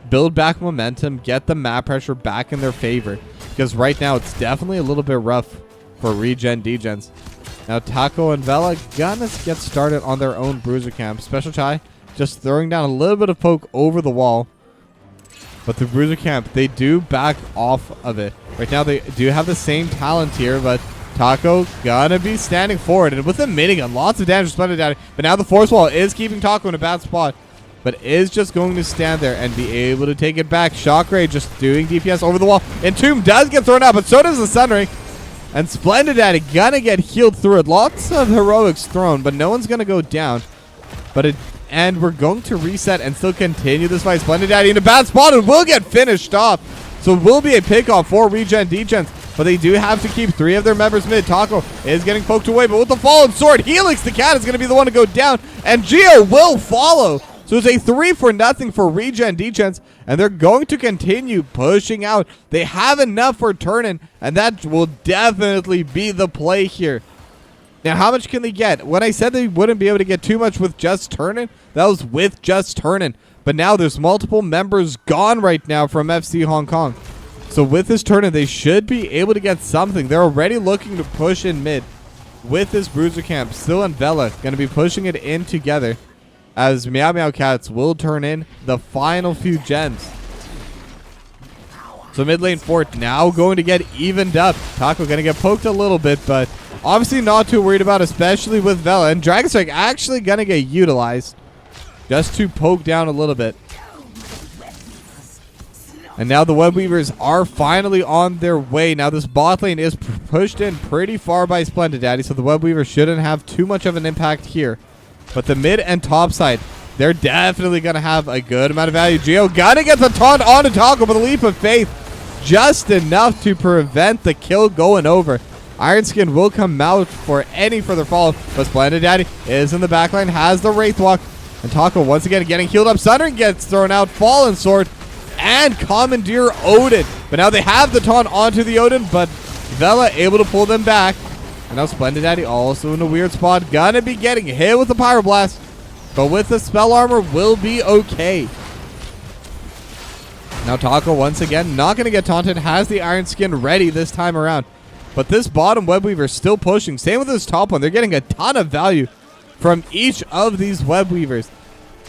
build back momentum, get the map pressure back in their favor. Because right now, it's definitely a little bit rough for ReGen DeGens. Now, Taco and Vela gonna get started on their own Bruiser camp. Special Chai just throwing down a little bit of poke over the wall. But the Bruiser camp, they do back off of it. Right now, they do have the same talent here, but Taco gonna be standing forward, and with the minigun, lots of damage to Splendid Daddy. But now the Force Wall is keeping Taco in a bad spot, but is just going to stand there and be able to take it back. Shockray just doing DPS over the wall. Entomb does get thrown out, but so does the Sundering. And Splendid Daddy gonna get healed through it. Lots of heroics thrown, but no one's gonna go down. And we're going to reset and still continue this fight. Splendid Daddy in a bad spot and will get finished off. So it will be a pickoff for ReGen DeGens. But they do have to keep 3 of their members mid. Taco is getting poked away, but with the fallen sword, Helix the Cat is going to be the one to go down, and Geo will follow. So it's a 3-0 for ReGen DeGens, and they're going to continue pushing out. They have enough for turn-in, and that will definitely be the play here. Now, how much can they get? When I said they wouldn't be able to get too much with just turn-in, that was with just turn-in. But now there's multiple members gone right now from FC Hong Kong. So with this turn-in, they should be able to get something. They're already looking to push in mid with this Bruiser camp. Still and Vela going to be pushing it in together as Meow Meow Cats will turn in the final few gens. So mid lane fort now going to get evened up. Taco going to get poked a little bit, but obviously not too worried about, especially with Vela. And Dragon Strike actually going to get utilized just to poke down a little bit. And now the Web Weavers are finally on their way. Now this bot lane is pushed in pretty far by Splendid Daddy, so the Web Weavers shouldn't have too much of an impact here. But the mid and top side, they're definitely going to have a good amount of value. Geo gonna get the taunt onto Taco with a Leap of Faith. Just enough to prevent the kill going over. Iron Skin will come out for any further follow, but Splendid Daddy is in the backline, has the Wraith Walk. And Taco once again getting healed up. Sundering gets thrown out, Fallen Sword. And Commandeer Odin. But now they have the taunt onto the Odin, but Vela able to pull them back. And now Splendid Daddy also in a weird spot. Gonna be getting hit with the Pyroblast. But with the Spell Armor will be okay. Now Taco once again not going to get taunted. Has the Iron Skin ready this time around. But this bottom Web Weaver is still pushing. Same with this top one. They're getting a ton of value from each of these Web Weavers.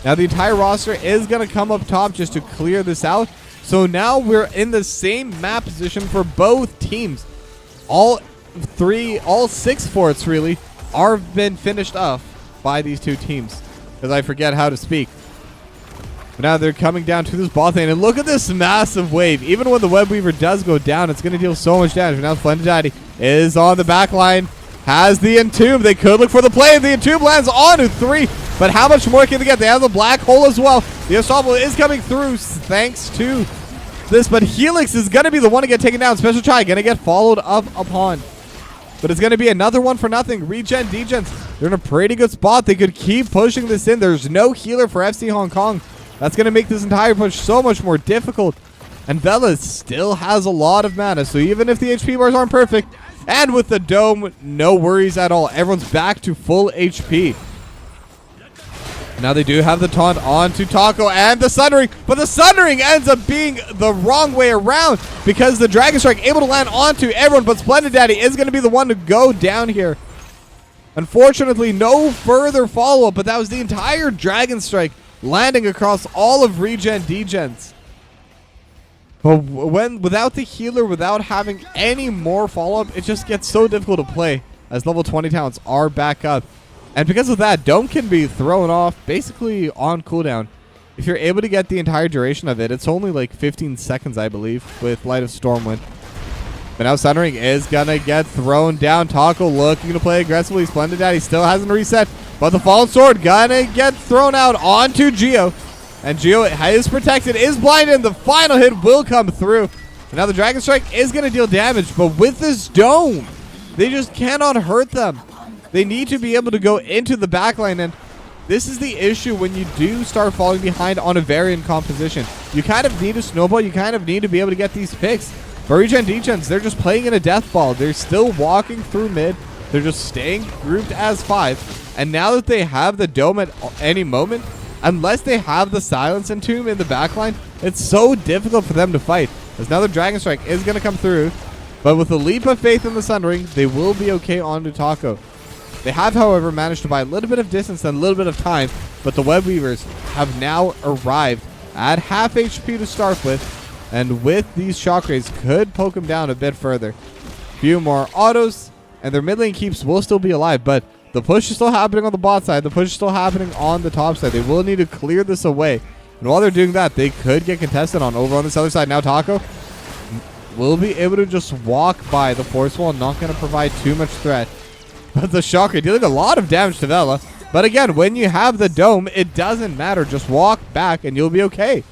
Now the entire roster is going to come up top just to clear this out. So now we're in the same map position for both teams. All 6 forts really are been finished off by these two teams. Because I forget how to speak. Now they're coming down to this bot lane, and look at this massive wave. Even when the Web Weaver does go down, it's going to deal so much damage. Now Splendid Daddy is on the back line, has the Entomb. They could look for the play, and the Entomb lands onto 3. But how much more can they get? They have the Black Hole as well. The Unstoppable is coming through thanks to this, but Helix is going to be the one to get taken down. Special Try going to get followed up upon. But it's going to be another one for nothing. ReGen, DeGens, they're in a pretty good spot. They could keep pushing this in. There's no healer for FC Hong Kong. That's going to make this entire push so much more difficult. And Vela still has a lot of mana. So even if the HP bars aren't perfect, and with the dome, no worries at all. Everyone's back to full HP. Now they do have the taunt onto Taco and the Sundering. But the Sundering ends up being the wrong way around because the Dragon Strike able to land onto everyone. But Splendid Daddy is going to be the one to go down here. Unfortunately, no further follow-up. But that was the entire Dragon Strike landing across all of ReGen DeGens. But without the healer, without having any more follow-up, it just gets so difficult to play as level 20 talents are back up. And because of that, Dome can be thrown off basically on cooldown. If you're able to get the entire duration of it, it's only like 15 seconds, I believe, with Light of Stormwind. But now Sundering is going to get thrown down. Taco looking to play aggressively. Splendid Daddy still hasn't reset. But the Fallen Sword gonna get thrown out onto Geo. And Geo is protected, is blinded, and the final hit will come through. And now the Dragon Strike is going to deal damage, but with this Dome, they just cannot hurt them. They need to be able to go into the backline, and this is the issue when you do start falling behind on a variant composition. You kind of need a snowball, you kind of need to be able to get these picks. But ReGen DeGens, they're just playing in a death ball. They're still walking through mid. They're just staying grouped as 5. And now that they have the Dome at any moment, unless they have the Silence Entomb in the backline, it's so difficult for them to fight. As now the Dragon Strike is going to come through. But with a leap of faith in the Sundering, they will be okay onto Taco. They have, however, managed to buy a little bit of distance and a little bit of time. But the Web Weavers have now arrived at half HP to start with. And with these Shock Rays, could poke them down a bit further. Few more autos, and their mid lane keeps will still be alive. But the push is still happening on the bot side. The push is still happening on the top side. They will need to clear this away. And while they're doing that, they could get contested over on this other side. Now Taco will be able to just walk by the force wall. Not going to provide too much threat. But the Shocker dealing a lot of damage to Vela. But again, when you have the Dome, it doesn't matter. Just walk back and you'll be okay.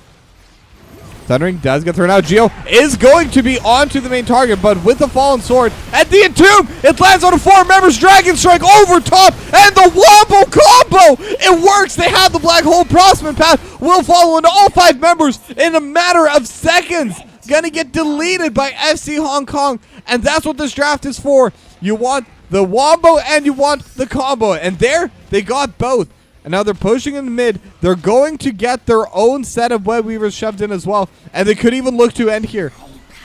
Thundering does get thrown out. Geo is going to be onto the main target, but with the Fallen Sword at the Entomb, it lands on a 4 members. Dragon Strike over top, and the Wombo combo! It works! They have the Black Hole Prosperment Path, will follow into all 5 members in a matter of seconds. Gonna get deleted by FC Hong Kong, and that's what this draft is for. You want the Wombo and you want the combo, and there, they got both. And now they're pushing in the mid. They're going to get their own set of Web Weavers shoved in as well. And they could even look to end here.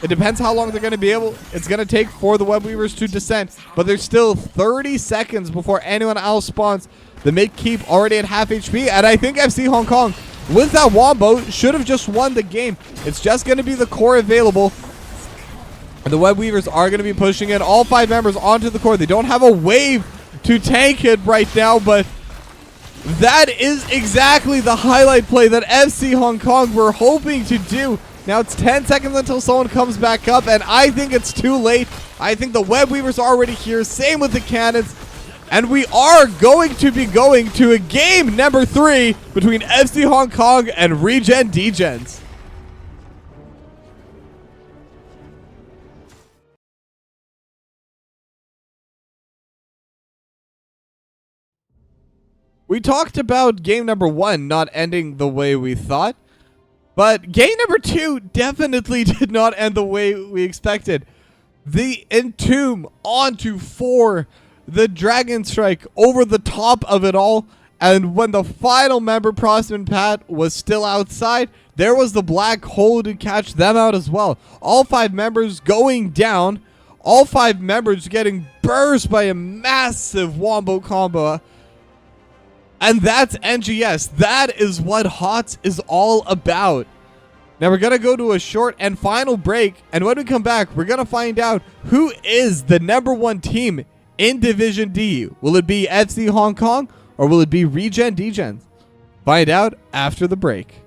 It depends how long they're going to be able. It's going to take for the Web Weavers to descend. But there's still 30 seconds before anyone else spawns. The mid keep already at half HP. And I think FC Hong Kong, with that Wombo, should have just won the game. It's just going to be the core available. And the Web Weavers are going to be pushing in all 5 members onto the core. They don't have a wave to tank it right now, but that is exactly the highlight play that FC Hong Kong were hoping to do. Now it's 10 seconds until someone comes back up, and I think it's too late. I think the Web Weavers are already here. Same with the cannons. And we are going to be going to a game number 3 between FC Hong Kong and ReGen DeGens. We talked about game number 1 not ending the way we thought, but game number 2 definitely did not end the way we expected. The Entomb onto 4, the Dragon Strike over the top of it all, and when the final member, Prosperment Pat, was still outside, there was the Black Hole to catch them out as well. All 5 members going down, all 5 members getting burst by a massive Wombo combo. And that's NGS. That is what HOTS is all about. Now we're going to go to a short and final break. And when we come back, we're going to find out who is the number 1 team in Division D. Will it be FC Hong Kong or will it be ReGen DeGens? Find out after the break.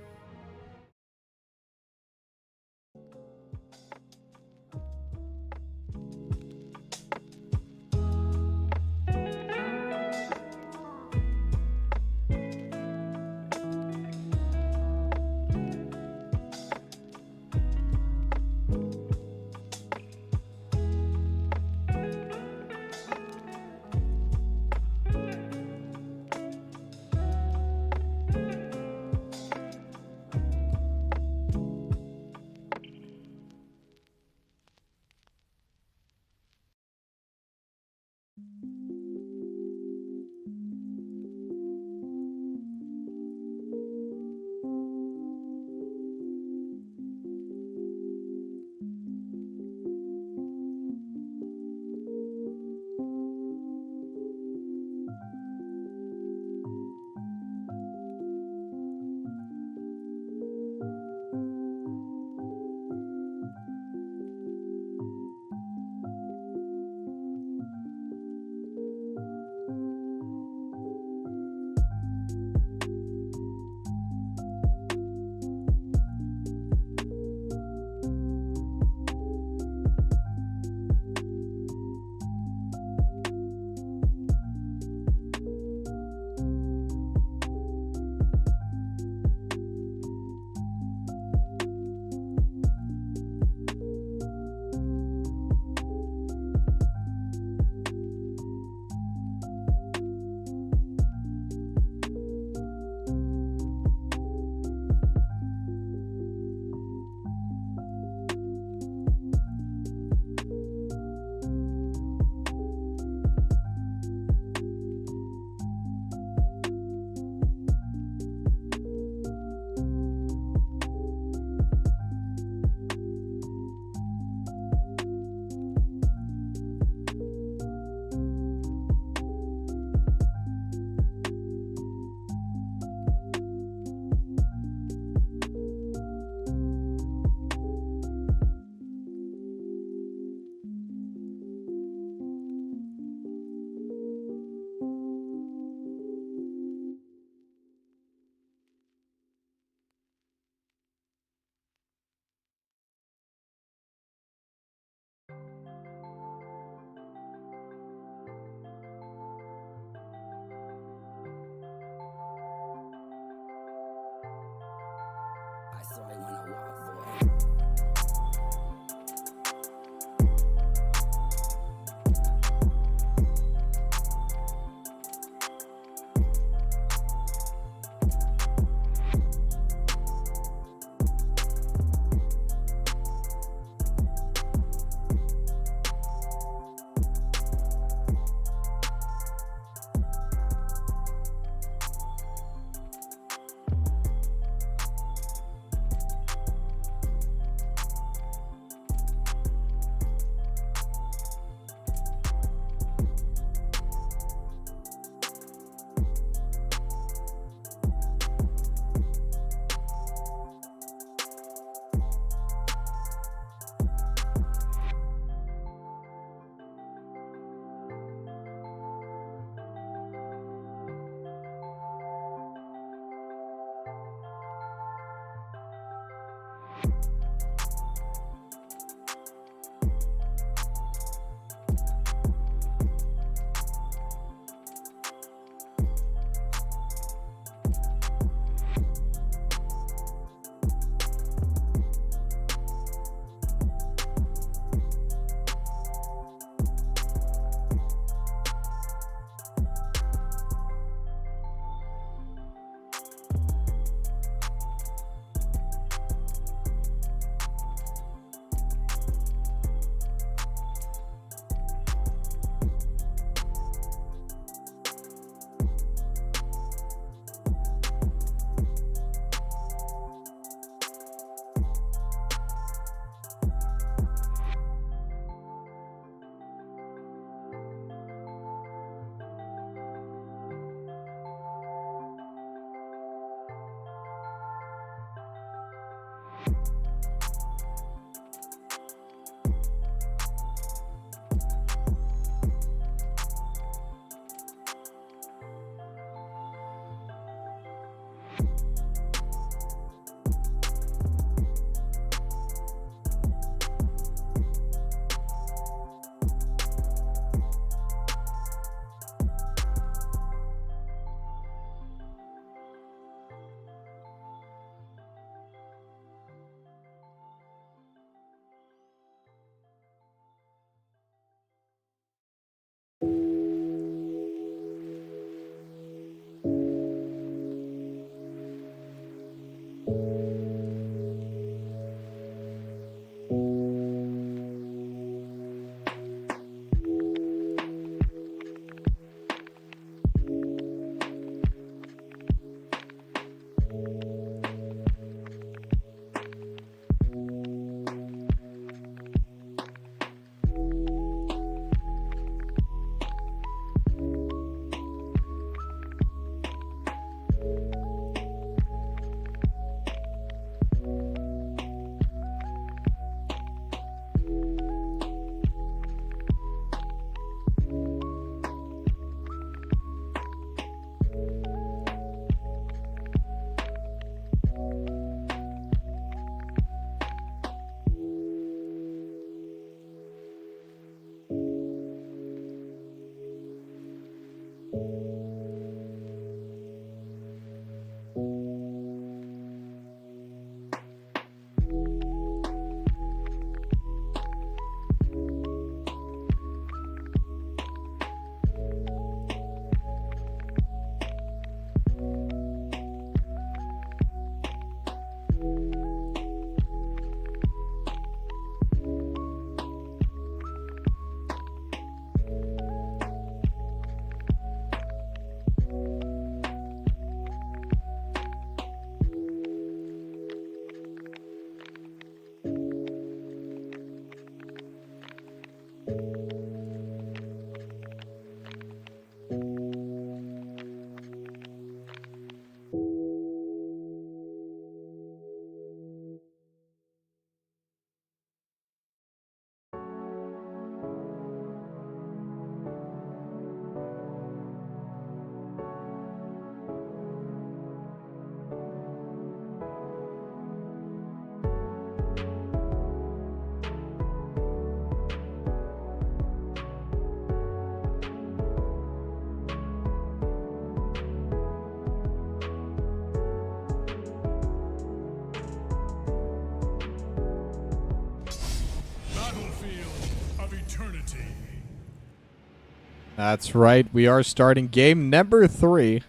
That's right. We are starting game number 3.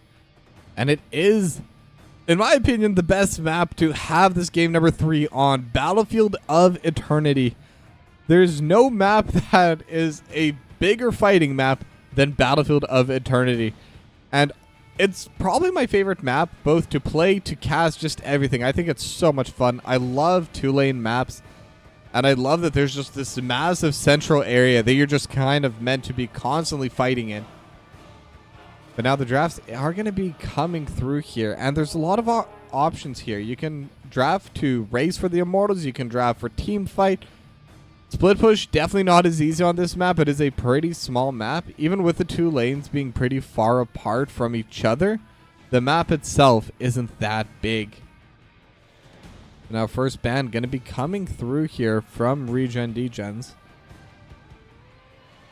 And it is, in my opinion, the best map to have this game number 3 on, Battlefield of Eternity. There's no map that is a bigger fighting map than Battlefield of Eternity. And it's probably my favorite map, both to play, to cast, just everything. I think it's so much fun. I love 2-lane maps. And I love that there's just this massive central area that you're just kind of meant to be constantly fighting in. But now the drafts are going to be coming through here. And there's a lot of options here. You can draft to race for the Immortals. You can draft for team fight. Split push, definitely not as easy on this map. It is a pretty small map. Even with the 2 lanes being pretty far apart from each other, the map itself isn't that big. Now, first ban going to be coming through here from ReGen DeGens.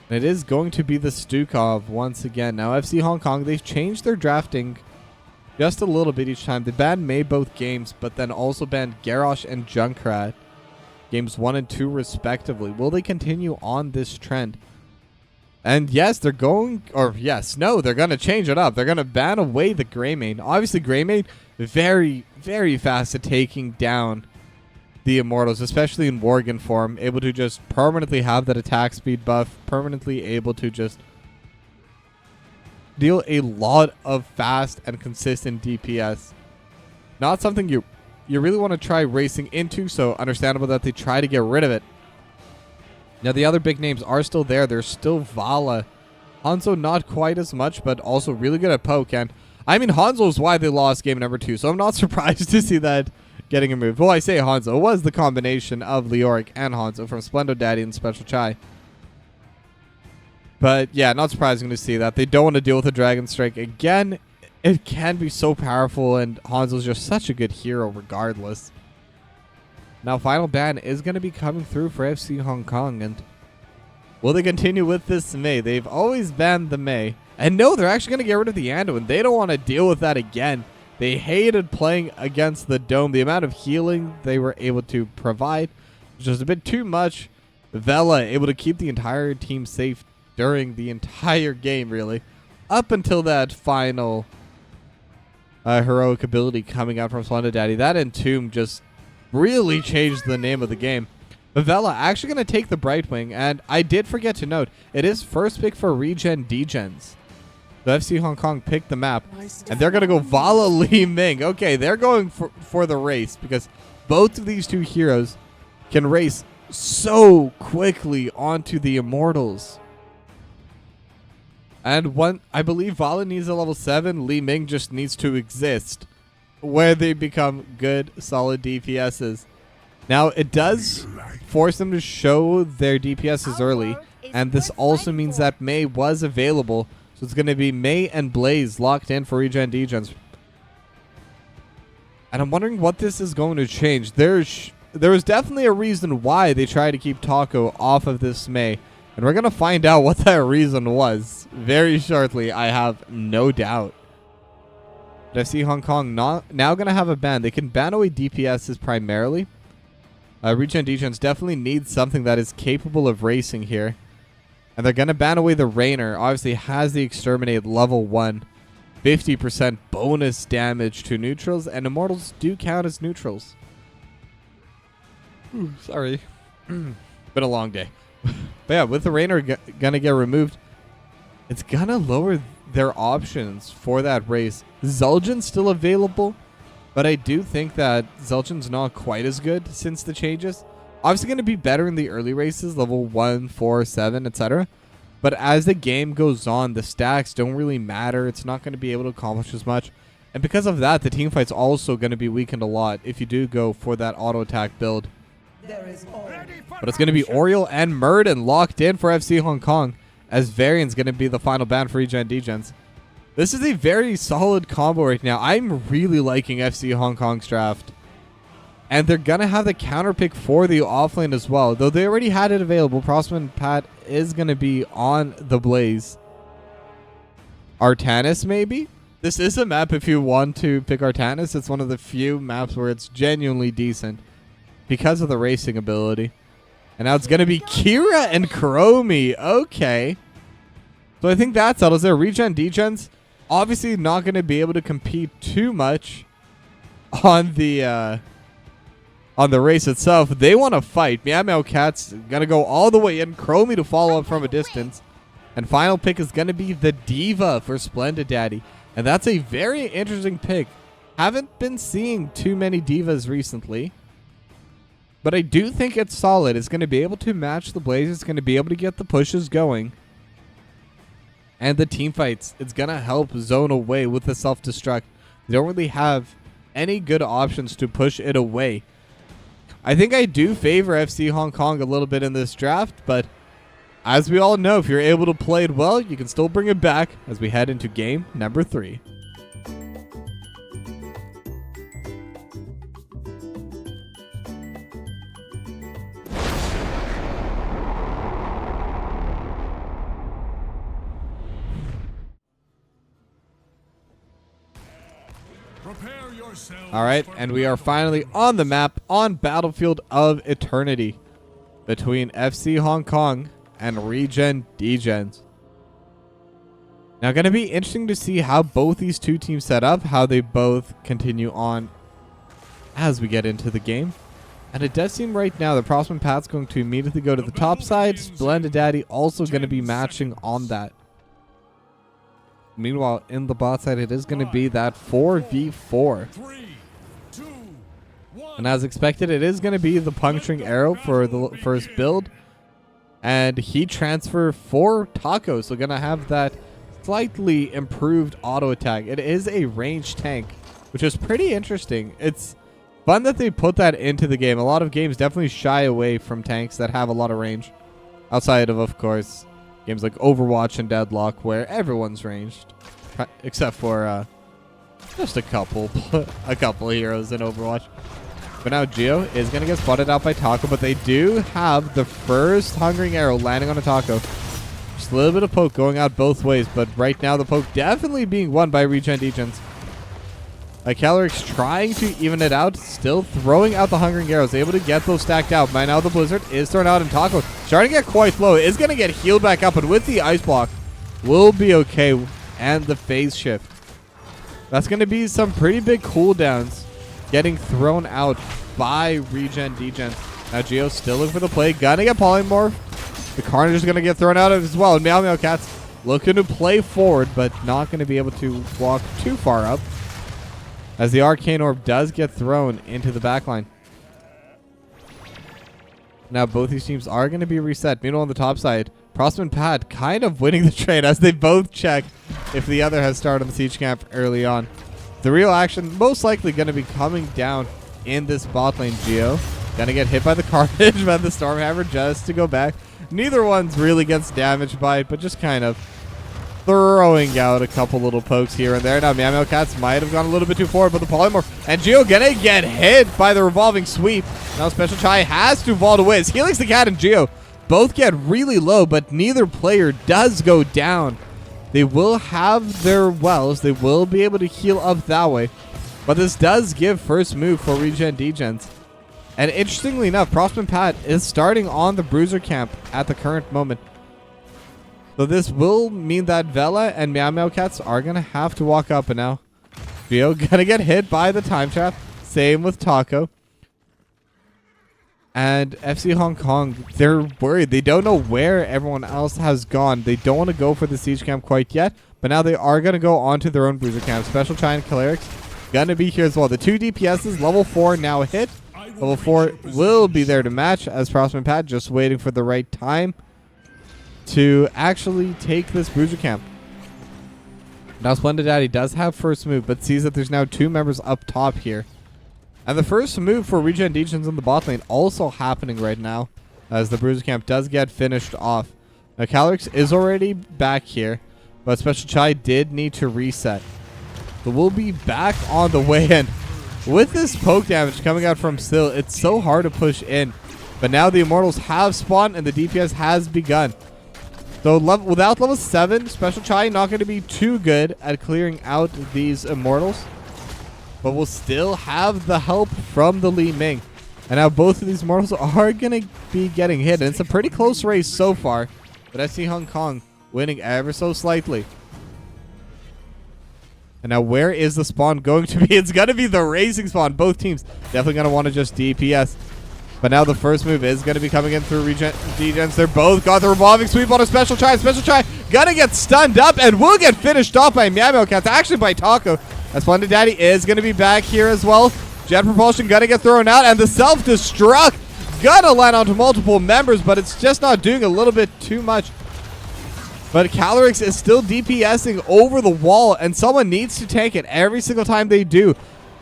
It is going to be the Stukov once again. Now, FC Hong Kong, they've changed their drafting just a little bit each time. They banned May both games, but then also banned Garrosh and Junkrat games 1 and 2 respectively. Will they continue on this trend? And yes, they're going, or yes, no, they're going to change it up. They're going to ban away the Greymane. Obviously, Greymane, very, very fast at taking down the Immortals, especially in Worgen form. Able to just permanently have that attack speed buff. Permanently able to just deal a lot of fast and consistent DPS. Not something you really want to try racing into, so understandable that they try to get rid of it. Now, the other big names are still there. There's still Vala. Hanzo, not quite as much, but also really good at poke. And, I mean, Hanzo is why they lost game number 2, so I'm not surprised to see that getting removed. Well, I say Hanzo. It was the combination of Leoric and Hanzo from Splendo Daddy and Special Chai. But, yeah, not surprising to see that. They don't want to deal with a Dragon Strike. Again, it can be so powerful, and Hanzo's just such a good hero regardless. Now, final ban is going to be coming through for FC Hong Kong, and will they continue with this Mei? They've always banned the Mei. And no, they're actually going to get rid of the Anduin. They don't want to deal with that again. They hated playing against the Dome. The amount of healing they were able to provide was just a bit too much. Vela able to keep the entire team safe during the entire game, really. Up until that final heroic ability coming out from Splendid Daddy. That Entomb just really changed the name of the game. Vela actually going to take the Brightwing, and I did forget to note, it is first pick for ReGen DeGens. The FC Hong Kong picked the map, and they're going to go Vala Li Ming. Okay, they're going for the race, because both of these two heroes can race so quickly onto the Immortals. And I believe Vala needs a level 7, Li Ming just needs to exist, where they become good, solid DPSs. Now, it does force them to show their DPSs early, and this also means that Mei was available, so it's going to be Mei and Blaze locked in for ReGen DeGens. And I'm wondering what this is going to change. There was definitely a reason why they tried to keep Taco off of this Mei. And we're going to find out what that reason was very shortly, I have no doubt. But FC Hong Kong now going to have a ban. They can ban away DPSs primarily. ReGen DeGens definitely needs something that is capable of racing here. And they're going to ban away the Rainer. Obviously has the Exterminate level 1. 50% bonus damage to neutrals. And Immortals do count as neutrals. Ooh, sorry. Been a long day. But yeah, with the Rainer gonna get removed, it's gonna lower their options for that race. Zul'jin's still available, but I do think that Zul'jin's not quite as good since the changes. Obviously gonna be better in the early races, level 1, 4, 7, etc. But as the game goes on, the stacks don't really matter. It's not gonna be able to accomplish as much. And because of that, the team fight's also gonna be weakened a lot if you do go for that auto attack build. But it's going to be Oriole and Murden locked in for FC Hong Kong, as Varian's going to be the final ban for ReGen DeGens. This is a very solid combo right now. I'm really liking FC Hong Kong's draft. And they're going to have the counter pick for the offlane as well. Though they already had it available, Prosman Pat is going to be on the Blaze. Artanis maybe? This is a map if you want to pick Artanis. It's one of the few maps where it's genuinely decent because of the racing ability. And now it's going to be Kira and Chromie. Okay. So I think that settles there. ReGen DeGens obviously not going to be able to compete too much on the race itself. They want to fight. Meow Meow Cat's going to go all the way in. Chromie to follow up from a distance. And final pick is going to be the Diva for Splendid Daddy. And that's a very interesting pick. Haven't been seeing too many Divas recently. But I do think it's solid. It's going to be able to match the Blaze. It's going to be able to get the pushes going. And the team fights. It's going to help zone away with the self-destruct. They don't really have any good options to push it away. I think I do favor FC Hong Kong a little bit in this draft. But as we all know, if you're able to play it well, you can still bring it back as we head into game number 3. All right, and we are finally on the map on Battlefield of Eternity between FC Hong Kong and ReGen DeGens. Now, going to be interesting to see how both these two teams set up, how they both continue on as we get into the game. And it does seem right now that Prosman Pat's going to immediately go to the top side. Splendid Daddy also going to be matching on that. Meanwhile, in the bot side, it is going to be that 4v4. And as expected, it is going to be the puncturing arrow for the first build. And heat transfer for Taco. So going to have that slightly improved auto attack. It is a ranged tank, which is pretty interesting. It's fun that they put that into the game. A lot of games definitely shy away from tanks that have a lot of range. Outside of course, games like Overwatch and Deadlock, where everyone's ranged, except for just a couple heroes in Overwatch. But now Geo is going to get spotted out by Taco, but they do have the first Hungering Arrow landing on a Taco. Just a little bit of poke going out both ways, but right now the poke definitely being won by ReGen DeGens. Calorix trying to even it out, still throwing out the Hungering Arrows, able to get those stacked out. By now the Blizzard is thrown out, and Taco starting to get quite low. Is going to get healed back up, but with the Ice Block will be okay. And the phase shift. That's going to be some pretty big cooldowns getting thrown out by ReGen DeGens. Now Geo still looking for the play, gonna get Polymorph. The Carnage is going to get thrown out as well. And Meow Meow Cat's looking to play forward, but not going to be able to walk too far up, as the Arcane Orb does get thrown into the backline. Now both these teams are going to be reset. Meanwhile on the top side, Prosman Pat kind of winning the trade as they both check if the other has started on the siege camp early on. The real action most likely going to be coming down in this bot lane. Geo going to get hit by the Carnage by the Stormhammer just to go back. Neither one's really gets damaged by it, but just kind of throwing out a couple little pokes here and there. Now Meow Meow Cats might have gone a little bit too forward, but the Polymorph and Geo gonna get hit by the revolving sweep. Now Special Chai has to vault away as Helix the Cat and Geo Both get really low, but neither player does go down. They will have their wells. They will be able to heal up that way. But this does give first move for ReGen DeGens. And interestingly enough, Prosperman Pat is starting on the Bruiser camp at the current moment. So this will mean that Vela and Meow Meow Cats are going to have to walk up. And now Geo going to get hit by the time trap. Same with Taco. And FC Hong Kong, they're worried. They don't know where everyone else has gone. They don't want to go for the siege camp quite yet. But now they are going to go onto their own Bruiser camp. Special Giant Calerix going to be here as well. The 2 DPSs, level 4 now hit. Level 4 will be there to match as Prosperman Pat just waiting for the right time to actually take this Bruiser camp. Now Splendid Daddy does have first move, but sees that there's now 2 members up top here. And the first move for ReGen DeGens in the bot lane also happening right now as the Bruiser camp does get finished off. Now Calerix is already back here, but Special Chai did need to reset. So we'll be back on the way in. With this poke damage coming out from Sil, it's so hard to push in. But now the Immortals have spawned and the DPS has begun. So without level 7, Special Chai not going to be too good at clearing out these Immortals. But we'll still have the help from the Li Ming. And now both of these Immortals are going to be getting hit. And it's a pretty close race so far. But I see Hong Kong winning ever so slightly. And now where is the spawn going to be? It's going to be the racing spawn. Both teams definitely going to want to just DPS. But now the first move is going to be coming in through ReGen DeGens. They're both got the revolving sweep on a Special Chai. Special Chai going to get stunned up and will get finished off by Meow Meow Cats. Actually by Taco. As Splendid Daddy is going to be back here as well. Jet Propulsion going to get thrown out. And the self-destruct going to land onto multiple members. But it's just not doing a little bit too much. But Calerix is still DPSing over the wall, and someone needs to tank it every single time they do.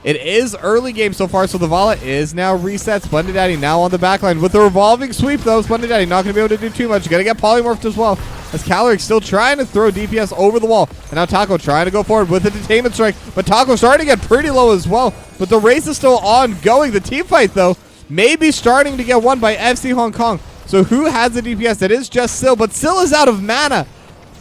It is early game so far, so the Vala is now reset. Splendid Daddy now on the backline with the revolving sweep, though. Splendid Daddy not going to be able to do too much. Going to get polymorphed as well, as Calerix still trying to throw DPS over the wall. And now Taco trying to go forward with the Detainment Strike, but Taco starting to get pretty low as well. But the race is still ongoing. The team fight, though, may be starting to get won by FC Hong Kong. So who has the DPS? It is just Sil, but Sil is out of mana.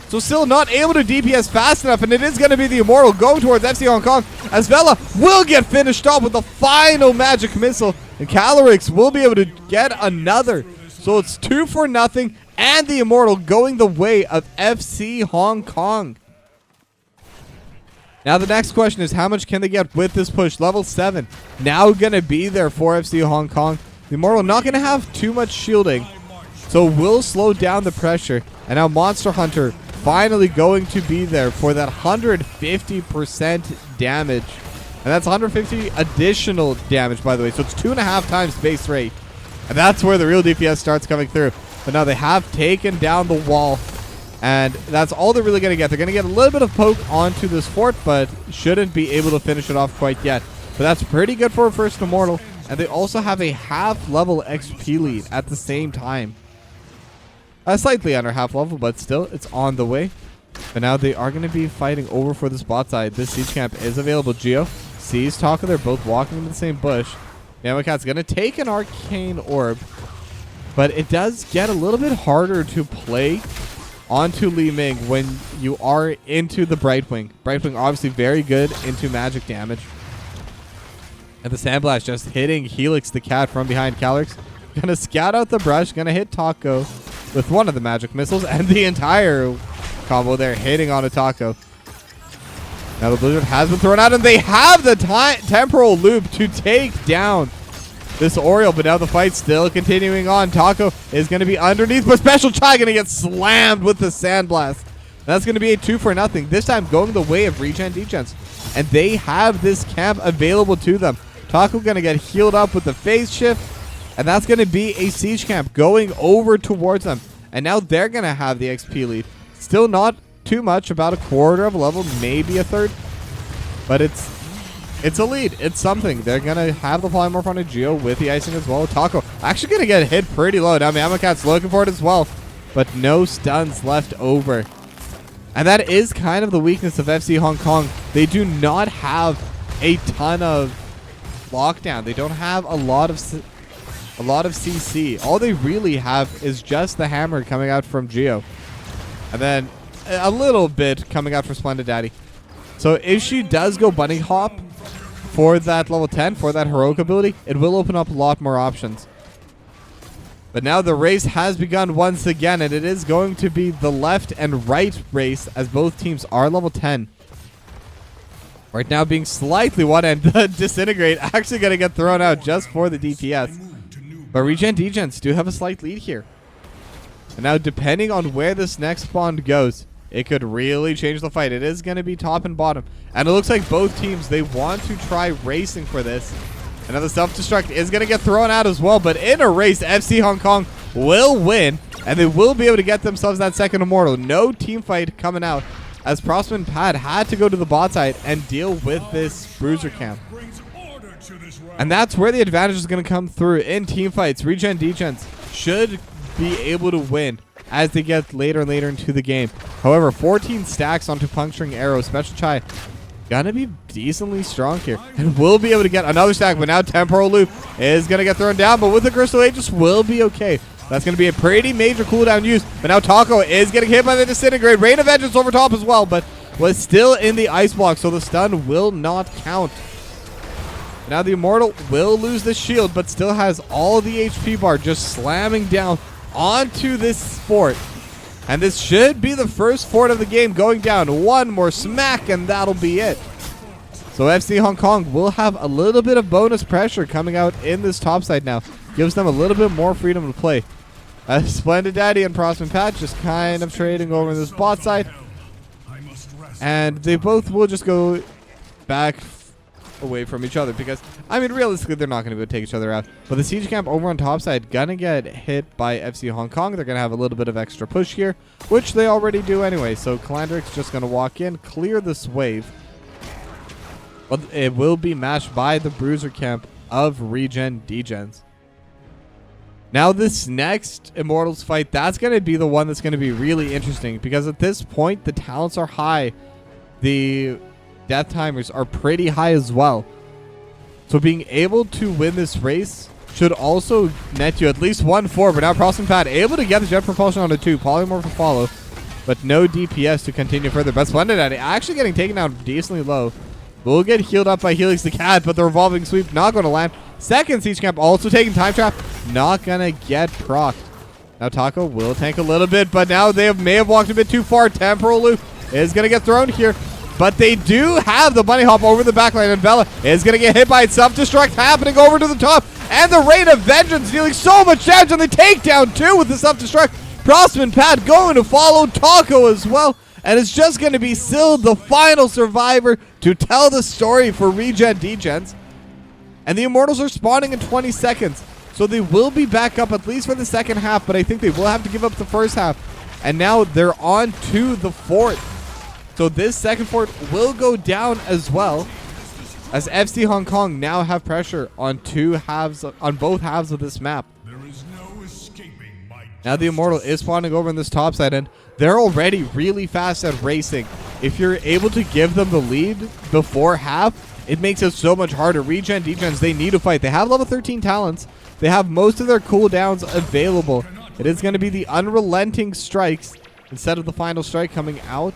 So still not able to DPS fast enough, and it is going to be the Immortal going towards FC Hong Kong as Vela will get finished off with the final magic missile, and Calerix will be able to get another. So it's 2-0, and the Immortal going the way of FC Hong Kong. Now the next question is how much can they get with this push? Level 7 now going to be there for FC Hong Kong. The Immortal not going to have too much shielding, so will slow down the pressure. And now Monster Hunter finally going to be there for that 150% damage. And that's 150 additional damage, by the way. So it's 2.5 times base rate. And that's where the real DPS starts coming through. But now they have taken down the wall. And that's all they're really going to get. They're going to get a little bit of poke onto this fort, but shouldn't be able to finish it off quite yet. But that's pretty good for a first Immortal. And they also have a half-level XP lead at the same time. Slightly under half level, but still, it's on the way. But now they are going to be fighting over for the spot side. This siege camp is available. Geo sees Taco. They're both walking in the same bush. Yamakat's going to take an arcane orb, but it does get a little bit harder to play onto Li Ming when you are into the Brightwing. Brightwing obviously very good into magic damage. And the Sandblast just hitting Helix the cat from behind Calerix. Going to scout out the brush. Going to hit Taco with one of the magic missiles, and the entire combo there hitting on a Taco. Now the Blizzard has been thrown out, and they have the temporal loop to take down this Oriole, but now the fight's still continuing on. Taco is going to be underneath, but Special Chai going to get slammed with the Sandblast. That's going to be a 2-0, this time going the way of ReGen DeGens. And they have this camp available to them. Taco going to get healed up with the phase shift, and that's going to be a siege camp going over towards them. And now they're going to have the XP lead. Still not too much, about a quarter of a level, maybe a third. But it's a lead. It's something. They're going to have the polymorph on a Geo with the icing as well. Taco actually going to get hit pretty low. Now Mamakat's looking for it as well. But no stuns left over. And that is kind of the weakness of FC Hong Kong. They do not have a ton of lockdown. They don't have a lot of a lot of CC. All they really have is just the hammer coming out from Geo. And then a little bit coming out from Splendid Daddy. So if she does go bunny hop for that level 10, for that heroic ability, it will open up a lot more options. But now the race has begun once again, and it is going to be the left and right race as both teams are level 10. Right now being slightly one end. Disintegrate actually going to get thrown out just for the DPS. But ReGen DeGens do have a slight lead here. And now depending on where this next spawn goes, it could really change the fight. It is going to be top and bottom. And it looks like both teams, they want to try racing for this. Another self-destruct is going to get thrown out as well. But in a race, FC Hong Kong will win. And they will be able to get themselves that second immortal. No team fight coming out, as Prosman Pad had to go to the bot side and deal with this bruiser camp. And that's where the advantage is going to come through in team fights. ReGen DeGens should be able to win as they get later and later into the game. However, 14 stacks onto Puncturing Arrow. Special Chai gonna be decently strong here. And will be able to get another stack, but now Temporal Loop is gonna get thrown down, but with the Crystal Aegis will be okay. That's going to be a pretty major cooldown use. But now Taco is getting hit by the Disintegrate. Rain of Vengeance over top as well, but was still in the ice block, so the stun will not count. Now the Immortal will lose the shield, but still has all the HP bar just slamming down onto this fort. And this should be the first fort of the game going down. One more smack, and that'll be it. So FC Hong Kong will have a little bit of bonus pressure coming out in this top side now. Gives them a little bit more freedom to play. Splendid Daddy and Prosman Pat just kind of trading over in this bot side. And they both will just go back away from each other because, I mean, realistically, they're not going to be able to take each other out. But the siege camp over on top side gonna get hit by FC Hong Kong. They're going to have a little bit of extra push here, which they already do anyway. So Calandric's just going to walk in, clear this wave. But it will be matched by the bruiser camp of ReGen DeGens. Now this next Immortals fight, that's going to be the one that's going to be really interesting because at this point, the talents are high. The death timers are pretty high as well. So being able to win this race should also net you at least 1-4. But now Prosman Pad able to get the jet propulsion on a 2. Polymorph to follow, but no DPS to continue further. But Splendid Daddy actually getting taken down decently low. Will get healed up by Helix the Cat, but the revolving sweep not going to land. Second siege camp also taking time trap, not gonna get procced. Now Taco will tank a little bit, but now they may have walked a bit too far. Temporal Loop is gonna get thrown here, but they do have the bunny hop over the backline, and Bella is gonna get hit by it. Self-destruct happening over to the top, and the Rain of Vengeance dealing so much damage on the takedown too with the self-destruct. Prosman Pad going to follow Taco as well. And it's just going to be Syl, the final survivor, to tell the story for ReGen DeGens. And the Immortals are spawning in 20 seconds. So they will be back up at least for the second half, but I think they will have to give up the first half. And now they're on to the fort. So this second fort will go down as well, as FC Hong Kong now have pressure on both halves of this map. Now the Immortal is spawning over in this top side, and they're already really fast at racing. If you're able to give them the lead before half, it makes it so much harder. ReGen DeGens, they need to fight. They have level 13 talents. They have most of their cooldowns available. It is going to be the unrelenting strikes instead of the final strike coming out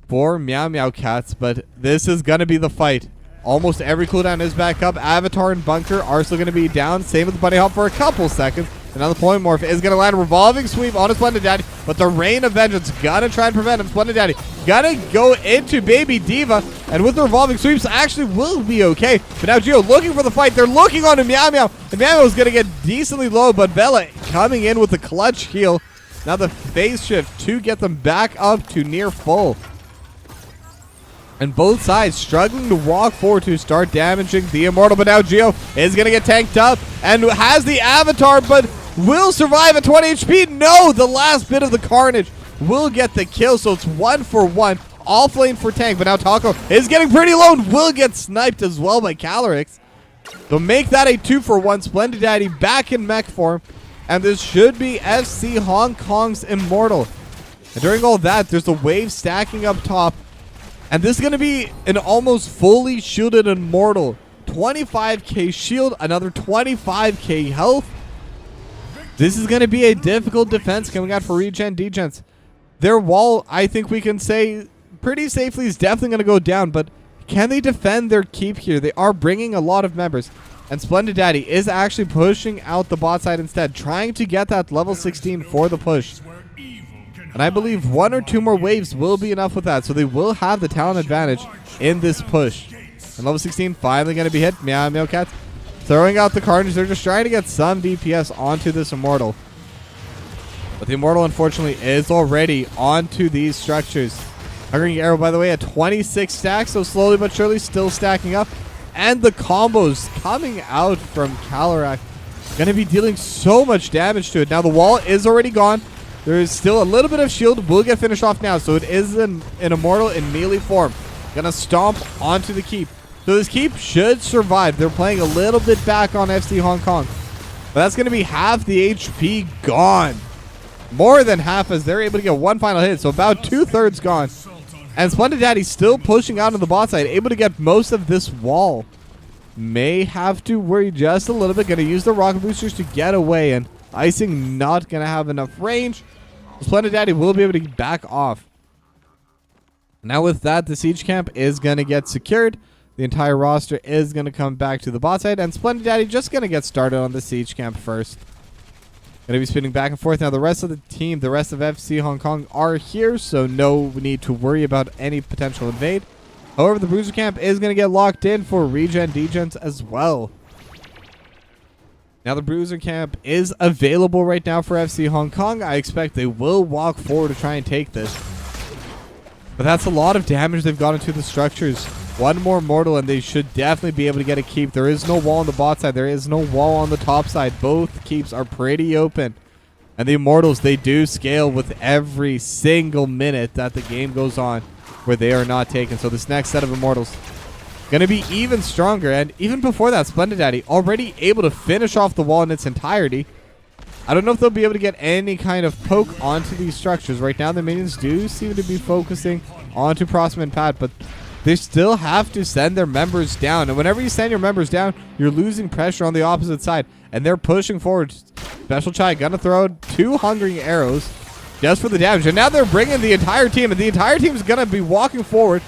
for Meow Meow Cats, but this is going to be the fight. Almost every cooldown is back up. Avatar and Bunker are still going to be down. Same with the Bunny Hop for a couple seconds. Another Polymorph is going to land a revolving sweep on a Splendid Daddy, but the Rain of Vengeance gonna try and prevent him. Splendid Daddy gonna go into Baby Diva, and with the revolving sweeps actually will be okay. But now Geo looking for the fight. They're looking on to Meow Meow, and Meow Meow is gonna get decently low, but Bella coming in with the clutch heal. Now the phase shift to get them back up to near full. And both sides struggling to walk forward to start damaging the Immortal. But now Geo is going to get tanked up and has the Avatar, but will survive at 20 HP. No, the last bit of the carnage will get the kill. So it's 1-for-1. Off lane for tank. But now Taco is getting pretty low and will get sniped as well by Calandrix. They'll make that a 2-for-1. Splendid Daddy back in mech form. And this should be FC Hong Kong's Immortal. And during all that, there's a wave stacking up top. And this is going to be an almost fully shielded Immortal 25k shield, another 25k health. This is going to be a difficult defense coming out for ReGen DeGens. Their wall, I think we can say pretty safely, is definitely going to go down, but can they defend their keep here? They are bringing a lot of members, and Splendid Daddy is actually pushing out the bot side instead, trying to get that level 16 for the push. And I believe 1 or 2 more waves will be enough with that, so they will have the talent advantage in this push. And level 16 finally going to be hit. Meow Meow Cats throwing out the Carnage. They're just trying to get some DPS onto this Immortal. But the Immortal, unfortunately, is already onto these structures. Hungering Arrow, by the way, at 26 stacks, so slowly but surely still stacking up. And the combos coming out from Calorak going to be dealing so much damage to it. Now the wall is already gone. There is still a little bit of shield. Will get finished off now, so it is an Immortal in melee form. Gonna stomp onto the keep. So this keep should survive. They're playing a little bit back on FC Hong Kong. But that's going to be half the HP gone. More than half, as they're able to get one final hit. So about 2/3 gone. And Splendid Daddy still pushing out on the bot side. Able to get most of this wall. May have to worry just a little bit. Going to use the rocket boosters to get away. And Icing not going to have enough range. Splendid Daddy will be able to back off. Now with that, the siege camp is going to get secured. The entire roster is going to come back to the bot side, and Splendid Daddy just going to get started on the siege camp first. Going to be spinning back and forth. Now the rest of the team, the rest of FC Hong Kong are here, so no need to worry about any potential invade. However, the Bruiser camp is going to get locked in for ReGen DeGens as well. Now the Bruiser camp is available right now for FC Hong Kong. I expect they will walk forward to try and take this. But that's a lot of damage they've got into the structures. One more mortal and they should definitely be able to get a keep. There is no wall on the bot side. There is no wall on the top side. Both keeps are pretty open. And the Immortals, they do scale with every single minute that the game goes on where they are not taken. So this next set of Immortals going to be even stronger. And even before that, Splendid Daddy already able to finish off the wall in its entirety. I don't know if they'll be able to get any kind of poke onto these structures. Right now, the minions do seem to be focusing onto Prosper and Pat, but they still have to send their members down. And whenever you send your members down, you're losing pressure on the opposite side. And they're pushing forward. Special Chai gonna throw 2 Hungering Arrows just for the damage. And now they're bringing the entire team. And the entire team is gonna be walking forward.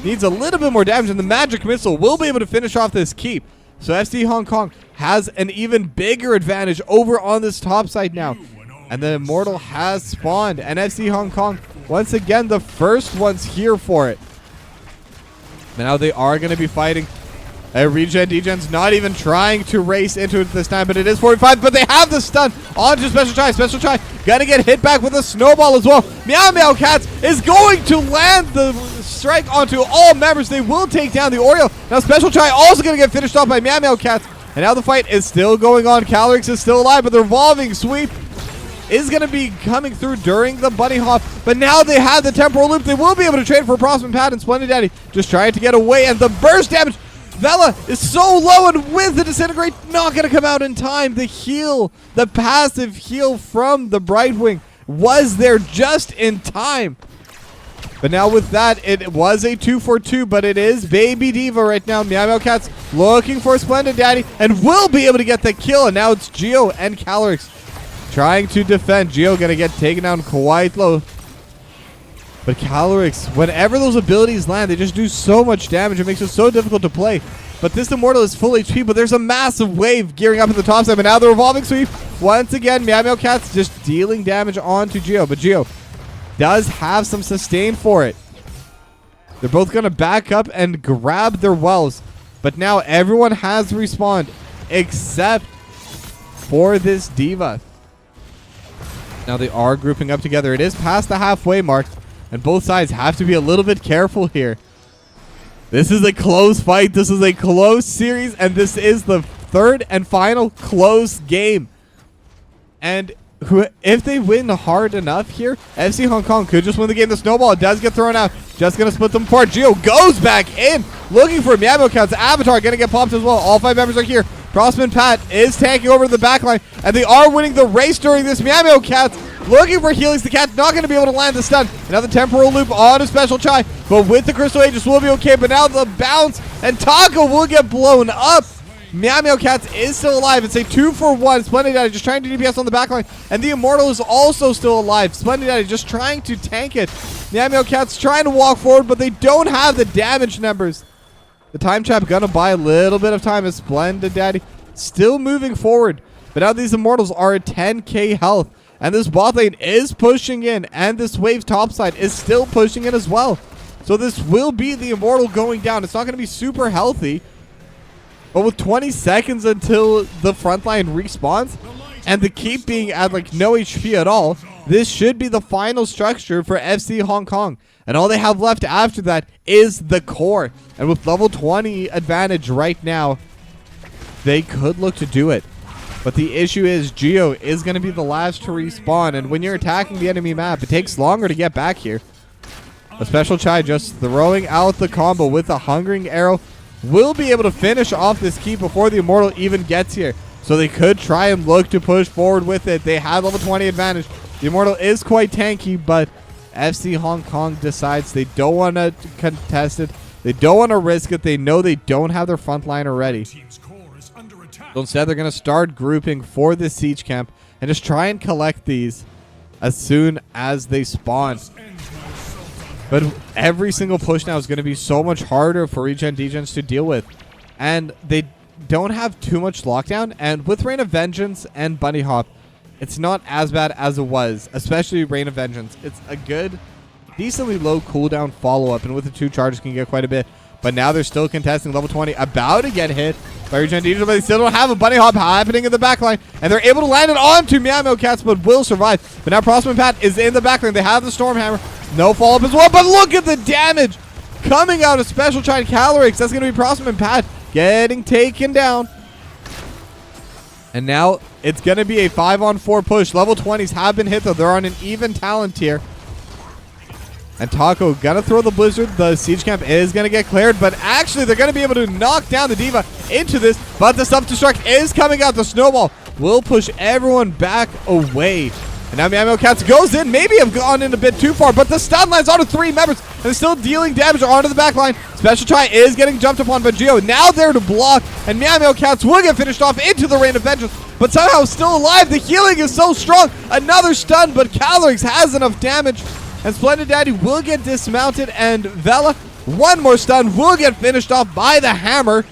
Needs a little bit more damage. And the Magic Missile will be able to finish off this keep. So FC Hong Kong has an even bigger advantage over on this top side now. And the Immortal has spawned. And FC Hong Kong, once again, the first ones here for it. Now they are going to be fighting. ReGen DeGens not even trying to race into it this time, but it is 45. But they have the stun onto Special Chai. Special Chai gonna get hit back with a snowball as well. Meow Meow Cats is going to land the strike onto all members. They will take down the Oriole. Now Special Chai also gonna get finished off by Meow Meow Cats. And now the fight is still going on. Calorix is still alive, but the revolving sweep is going to be coming through during the bunny hop. But now they have the temporal loop. They will be able to trade for Prosper Pad, and Splendid Daddy just trying to get away. And the burst damage, Vela is so low, and with the Disintegrate, not going to come out in time. The heal, the passive heal from the Brightwing was there just in time. But now with that, it was a 2-for-2, but it is Baby Diva right now. Meow Meow Cats looking for Splendid Daddy and will be able to get the kill. And now it's Geo and Calorix trying to defend. Geo going to get taken down quite low. But Calorix, whenever those abilities land, they just do so much damage. It makes it so difficult to play. But this Immortal is full HP, but there's a massive wave gearing up at the top side. But now the revolving sweep. Once again, Meow Meow Cats just dealing damage onto Geo. But Geo does have some sustain for it. They're both going to back up and grab their wells. But now everyone has respawned except for this Diva. Now they are grouping up together. It is past the halfway mark, and both sides have to be a little bit careful here. This is a close fight. This is a close series, and this is the third and final close game. And if they win hard enough here, FC Hong Kong could just win the game. The snowball does get thrown out. Just going to split them apart. Geo goes back in, looking for Meow Meow Cats. Avatar going to get popped as well. All 5 members are here. Crossman Pat is tanking over the backline, and they are winning the race during this. Meow Meow Cats looking for Helix. The cat's not going to be able to land the stun. Another temporal loop on a Special Chai, but with the Crystal Aegis will be okay. But now the bounce, and Taco will get blown up. Meow Meow Cats is still alive. It's a 2-for-1. Splendid Daddy just trying to DPS on the backline. And the Immortal is also still alive. Splendid Daddy just trying to tank it. Meow Meow Cats trying to walk forward, but they don't have the damage numbers. The time trap gonna buy a little bit of time as Splendid Daddy still moving forward. But now these Immortals are at 10k health. And this bot lane is pushing in. And this wave's topside is still pushing in as well. So this will be the Immortal going down. It's not going to be super healthy. But with 20 seconds until the front line respawns, and the keep being at like no HP at all, this should be the final structure for FC Hong Kong. And all they have left after that is the core. And with level 20 advantage right now, they could look to do it. But the issue is Geo is going to be the last to respawn. And when you're attacking the enemy map, it takes longer to get back here. A Special Chai just throwing out the combo with a Hungering Arrow. Will be able to finish off this keep before the Immortal even gets here. So they could try and look to push forward with it. They have level 20 advantage. The Immortal is quite tanky, but FC Hong Kong decides they don't want to contest it. They don't want to risk it. They know they don't have their front liner ready. So instead, they're going to start grouping for this siege camp and just try and collect these as soon as they spawn. But every single push now is going to be so much harder for ReGen DeGens to deal with. And they don't have too much lockdown. And with Rain of Vengeance and Bunny Hop, it's not as bad as it was, especially Rain of Vengeance. It's a good, decently low cooldown follow-up. And with the 2 charges can get quite a bit. But now they're still contesting level 20, about to get hit by ReGen DeGens, but they still don't have a Bunny Hop happening in the backline. And they're able to land it onto Meow Meow Cats, but will survive. But now Prosper Pat is in the backline. They have the Stormhammer. No follow-up as well, but look at the damage coming out of Special Chai Calyrex. That's going to be Prosper Pat getting taken down. And now it's going to be a 5-on-4 push. Level 20s have been hit, though. They're on an even talent tier. And Taco gonna throw the Blizzard. The siege camp is gonna get cleared, but actually they're gonna be able to knock down the D.Va into this. But the self-destruct is coming out. The snowball will push everyone back away. And now Meow Meow Cats goes in. Maybe have gone in a bit too far, but the stun line's onto 3 members and they're still dealing damage onto the back line. Special Chai is getting jumped upon by Geo. Now there to block, and Meow Meow Cats will get finished off into the Rain of Vengeance, but somehow still alive. The healing is so strong. Another stun, but Calyrex has enough damage. And Splendid Daddy will get dismounted, and Vela, one more stun, will get finished off by the hammer.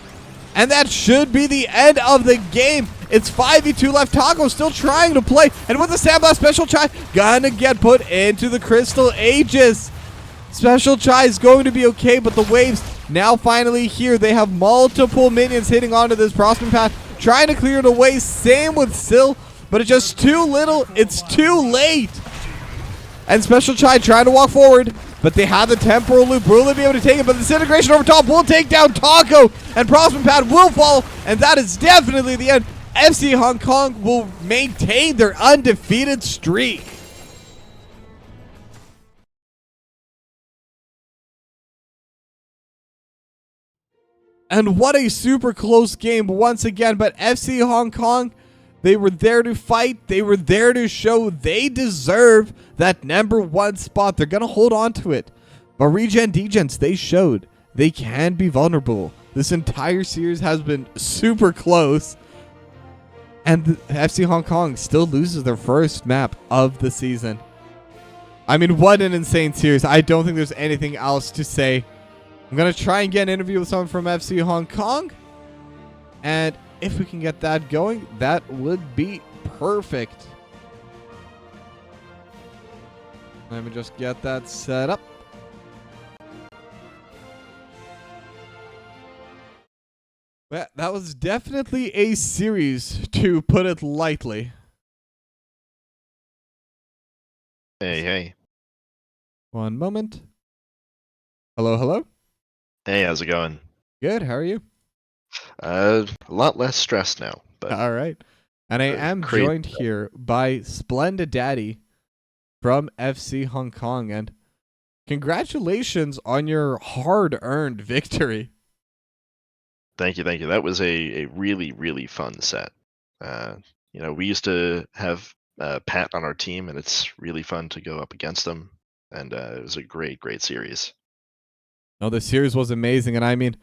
And that should be the end of the game. It's 5v2 left. Taco still trying to play. And with the Sandblast, Special Chai gonna get put into the Crystal Aegis. Special Chai is going to be okay, but the waves now finally here. They have multiple minions hitting onto this Prosper Path, trying to clear it away. Same with Syl, but it's just too little. It's too late. And Special Chai trying to walk forward, but they have the temporal loop. Will they be able to take it? But the disintegration over top will take down Taco, and Prosper Pad will fall, and that is definitely the end. FC Hong Kong will maintain their undefeated streak. And what a super close game once again, but FC Hong Kong, they were there to fight. They were there to show they deserve that #1 spot. They're going to hold on to it. But ReGen DeGens, they showed they can be vulnerable. This entire series has been super close. And FC Hong Kong still loses their first map of the season. I mean, what an insane series. I don't think there's anything else to say. I'm going to try and get an interview with someone from FC Hong Kong. And if we can get that going, that would be perfect. Let me just get that set up. Well, that was definitely a series, to put it lightly. Hey, hey. One moment. Hello, hello. Hey, how's it going? Good, how are you? A lot less stressed now, but All right. And I am great. joined here by Splendid Daddy from FC Hong Kong. And congratulations on your hard-earned victory. Thank you, thank you. That was a really, really fun set. You know, we used to have Pat on our team, and it's really fun to go up against them. And it was a great series. No, the series was amazing, and I mean,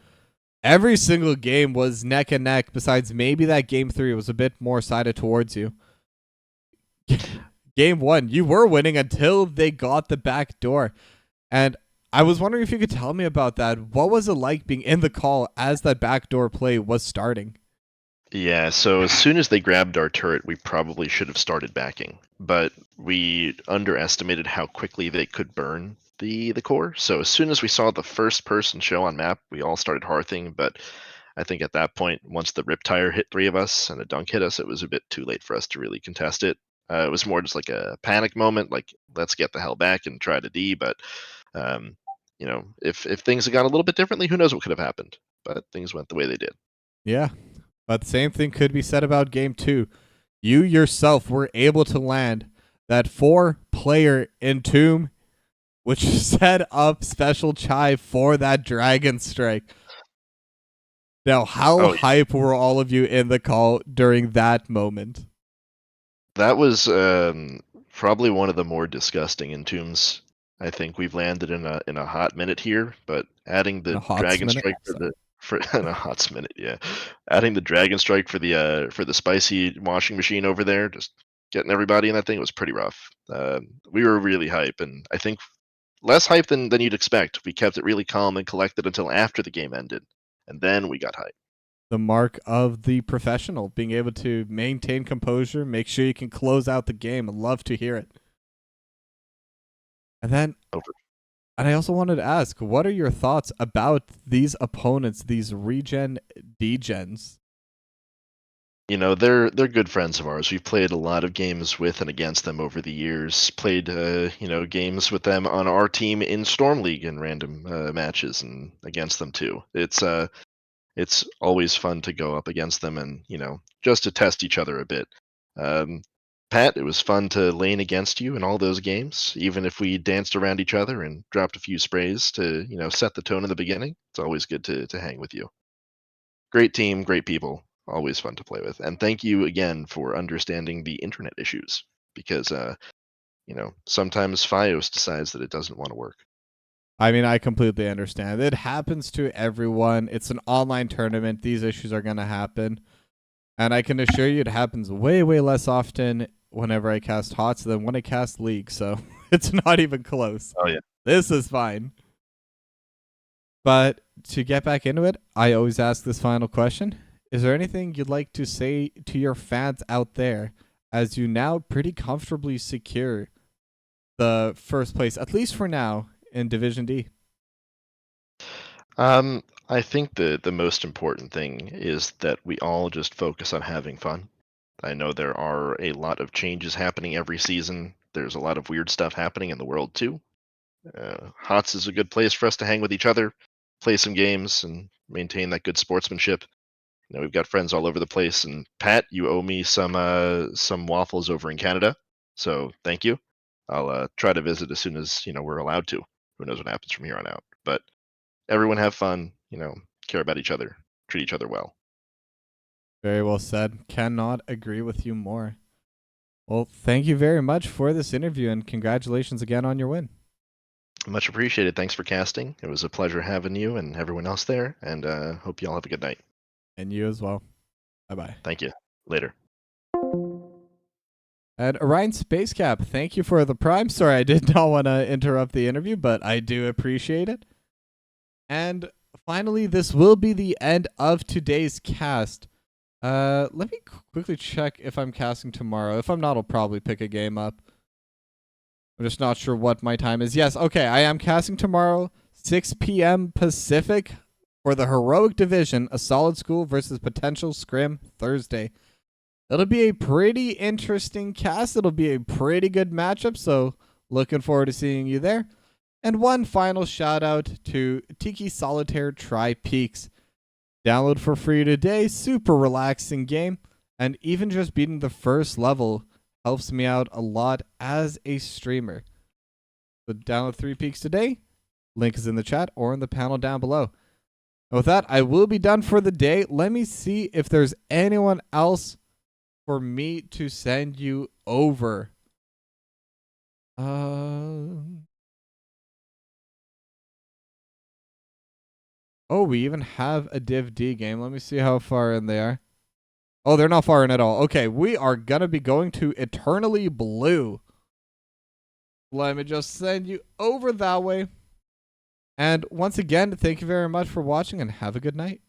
every single game was neck and neck. Besides maybe that game 3 was a bit more sided towards you. Game 1, you were winning until they got the back door, and I was wondering if you could tell me about that. What was it like being in the call as that backdoor play was starting? Yeah, so as soon as they grabbed our turret, we probably should have started backing, but we underestimated how quickly they could burn the core. So as soon as we saw the first person show on map, we all started hearthing. But I think at that point, once the rip tire hit 3 of us and a dunk hit us, it was a bit too late for us to really contest it. It was more just like a panic moment, like let's get the hell back and try to D. But um, if things had gone a little bit differently, who knows what could have happened? But things went the way they did. Yeah, but the same thing could be said about game 2. You yourself were able to land that 4-player entomb, which set up special chai for that dragon strike. Now, how Oh, hype were all of you in the call during that moment? that was probably one of the more disgusting entombs I think we've landed in a hot minute here. But adding In a the hot dragon minute? strike Sorry. for in a hot minute, yeah, adding the dragon strike for the spicy washing machine over there, just getting everybody in that thing was pretty rough. We were really hype, and I think less hype than you'd expect. We kept it really calm and collected until after the game ended, and then we got hype. The mark of the professional, being able to maintain composure, make sure you can close out the game. I'd love to hear it. And then, Over. and I also wanted to ask, what are your thoughts about these opponents, these ReGen DeGens? They're good friends of ours. We've played a lot of games with and against them over the years. Played games with them on our team in Storm League in random matches and against them too. It's always fun to go up against them and just to test each other a bit. Um, Pat, it was fun to lane against you in all those games, even if we danced around each other and dropped a few sprays to set the tone in the beginning. It's always good to hang with you. Great team, great people, always fun to play with. And thank you again for understanding the internet issues because sometimes Fios decides that it doesn't want to work. I mean, I completely understand. It happens to everyone. It's an online tournament. These issues are going to happen. And I can assure you it happens way, way less often whenever I cast HOTS than when I cast League. So it's not even close. Oh yeah. This is fine. But to get back into it, I always ask this final question. Is there anything you'd like to say to your fans out there as you now pretty comfortably secure the first place, at least for now, in Division D? I think the most important thing is that we all just focus on having fun. I know there are a lot of changes happening every season. There's a lot of weird stuff happening in the world too. HOTS is a good place for us to hang with each other, play some games, and maintain that good sportsmanship. We've got friends all over the place. And Pat, you owe me some waffles over in Canada, so thank you. I'll try to visit as soon as we're allowed to. Who knows what happens from here on out? But everyone have fun. Care about each other, treat each other well. Very well said. Cannot agree with you more. Well, thank you very much for this interview and congratulations again on your win. Much appreciated. Thanks for casting. It was a pleasure having you and everyone else there. And hope you all have a good night. And you as well. Bye bye. Thank you. Later. And Orion Spacecap, thank you for the prime. Sorry, I did not want to interrupt the interview, but I do appreciate it. And finally, this will be the end of today's cast. Let me quickly check if I'm casting tomorrow. If I'm not, I'll probably pick a game up. I'm just not sure what my time is. Yes, okay, I am casting tomorrow, 6 p.m. Pacific, for the Heroic Division, a solid school versus potential scrim Thursday. It'll be a pretty interesting cast. It'll be a pretty good matchup, so looking forward to seeing you there. And one final shout out to Tiki Solitaire 3peaks. Download for free today. Super relaxing game. And even just beating the first level helps me out a lot as a streamer. So download 3peaks today. Link is in the chat or in the panel down below. And with that, I will be done for the day. Let me see if there's anyone else for me to send you over. Oh, we even have a Div D game. Let me see how far in they are. Oh, they're not far in at all. Okay, we are going to be going to Eternally Blue. Let me just send you over that way. And once again, thank you very much for watching and have a good night.